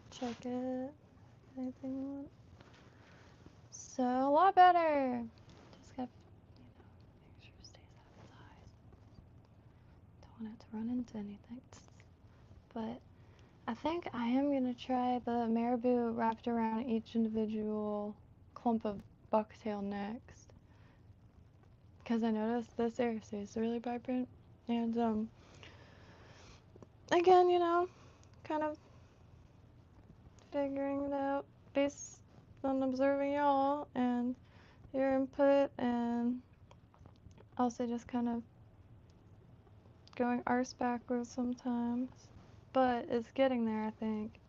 check it. Anything? So a lot better. Just got make sure it stays out of size. Don't want it to run into anything. But I think I am gonna try the marabou wrapped around each individual clump of bucktail next, because I noticed this area stays really vibrant, and again, kind of figuring it out based on observing y'all and your input, and also just kind of going arse backwards sometimes, but it's getting there, I think.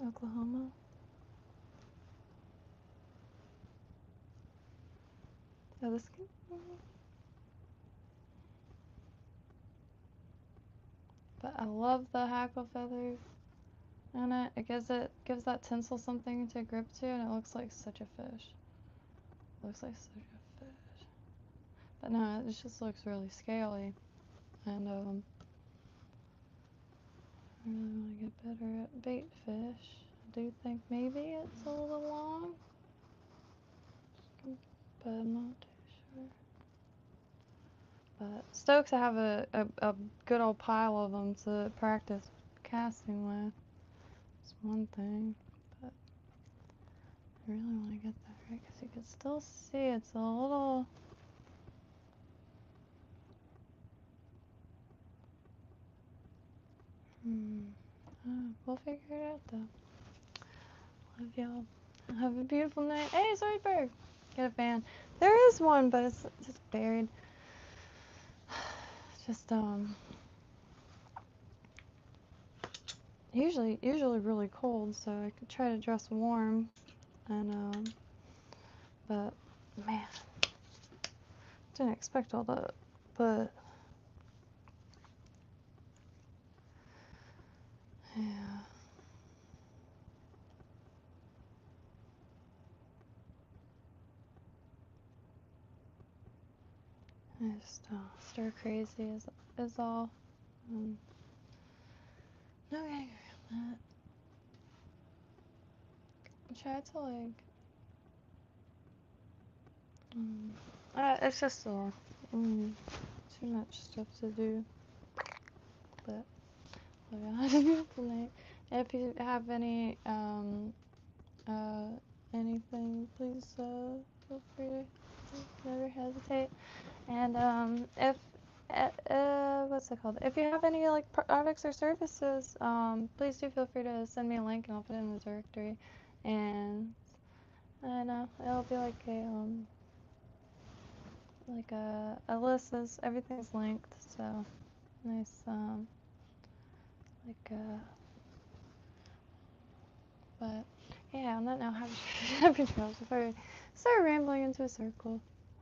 Oklahoma. So this but I love the hackle feathers in it. It gives that tinsel something to grip to, and it looks like such a fish. It looks like such a fish. But no, it just looks really scaly, and I really want to get better at bait fish. I do think maybe it's a little long, but I'm not too sure. But Stokes, I have a good old pile of them to practice casting with. It's one thing, but I really want to get that right because you can still see it's a little. We'll figure it out though. Love y'all. Have a beautiful night. Hey, Zoidberg! Get a fan. There is one, but it's just buried. Just usually really cold, so I could try to dress warm, and but man, didn't expect all that, but yeah. I just stir crazy is all. No getting around that. Try to like. It's just too much stuff to do. But have a beautiful night. If you have any anything, please feel free to never hesitate. And if what's it called? If you have any like products or services, please do feel free to send me a link and I'll put it in the directory. And I know it'll be like a list. As everything's linked, so nice. But yeah, on that note, happy trails before I start rambling into a circle.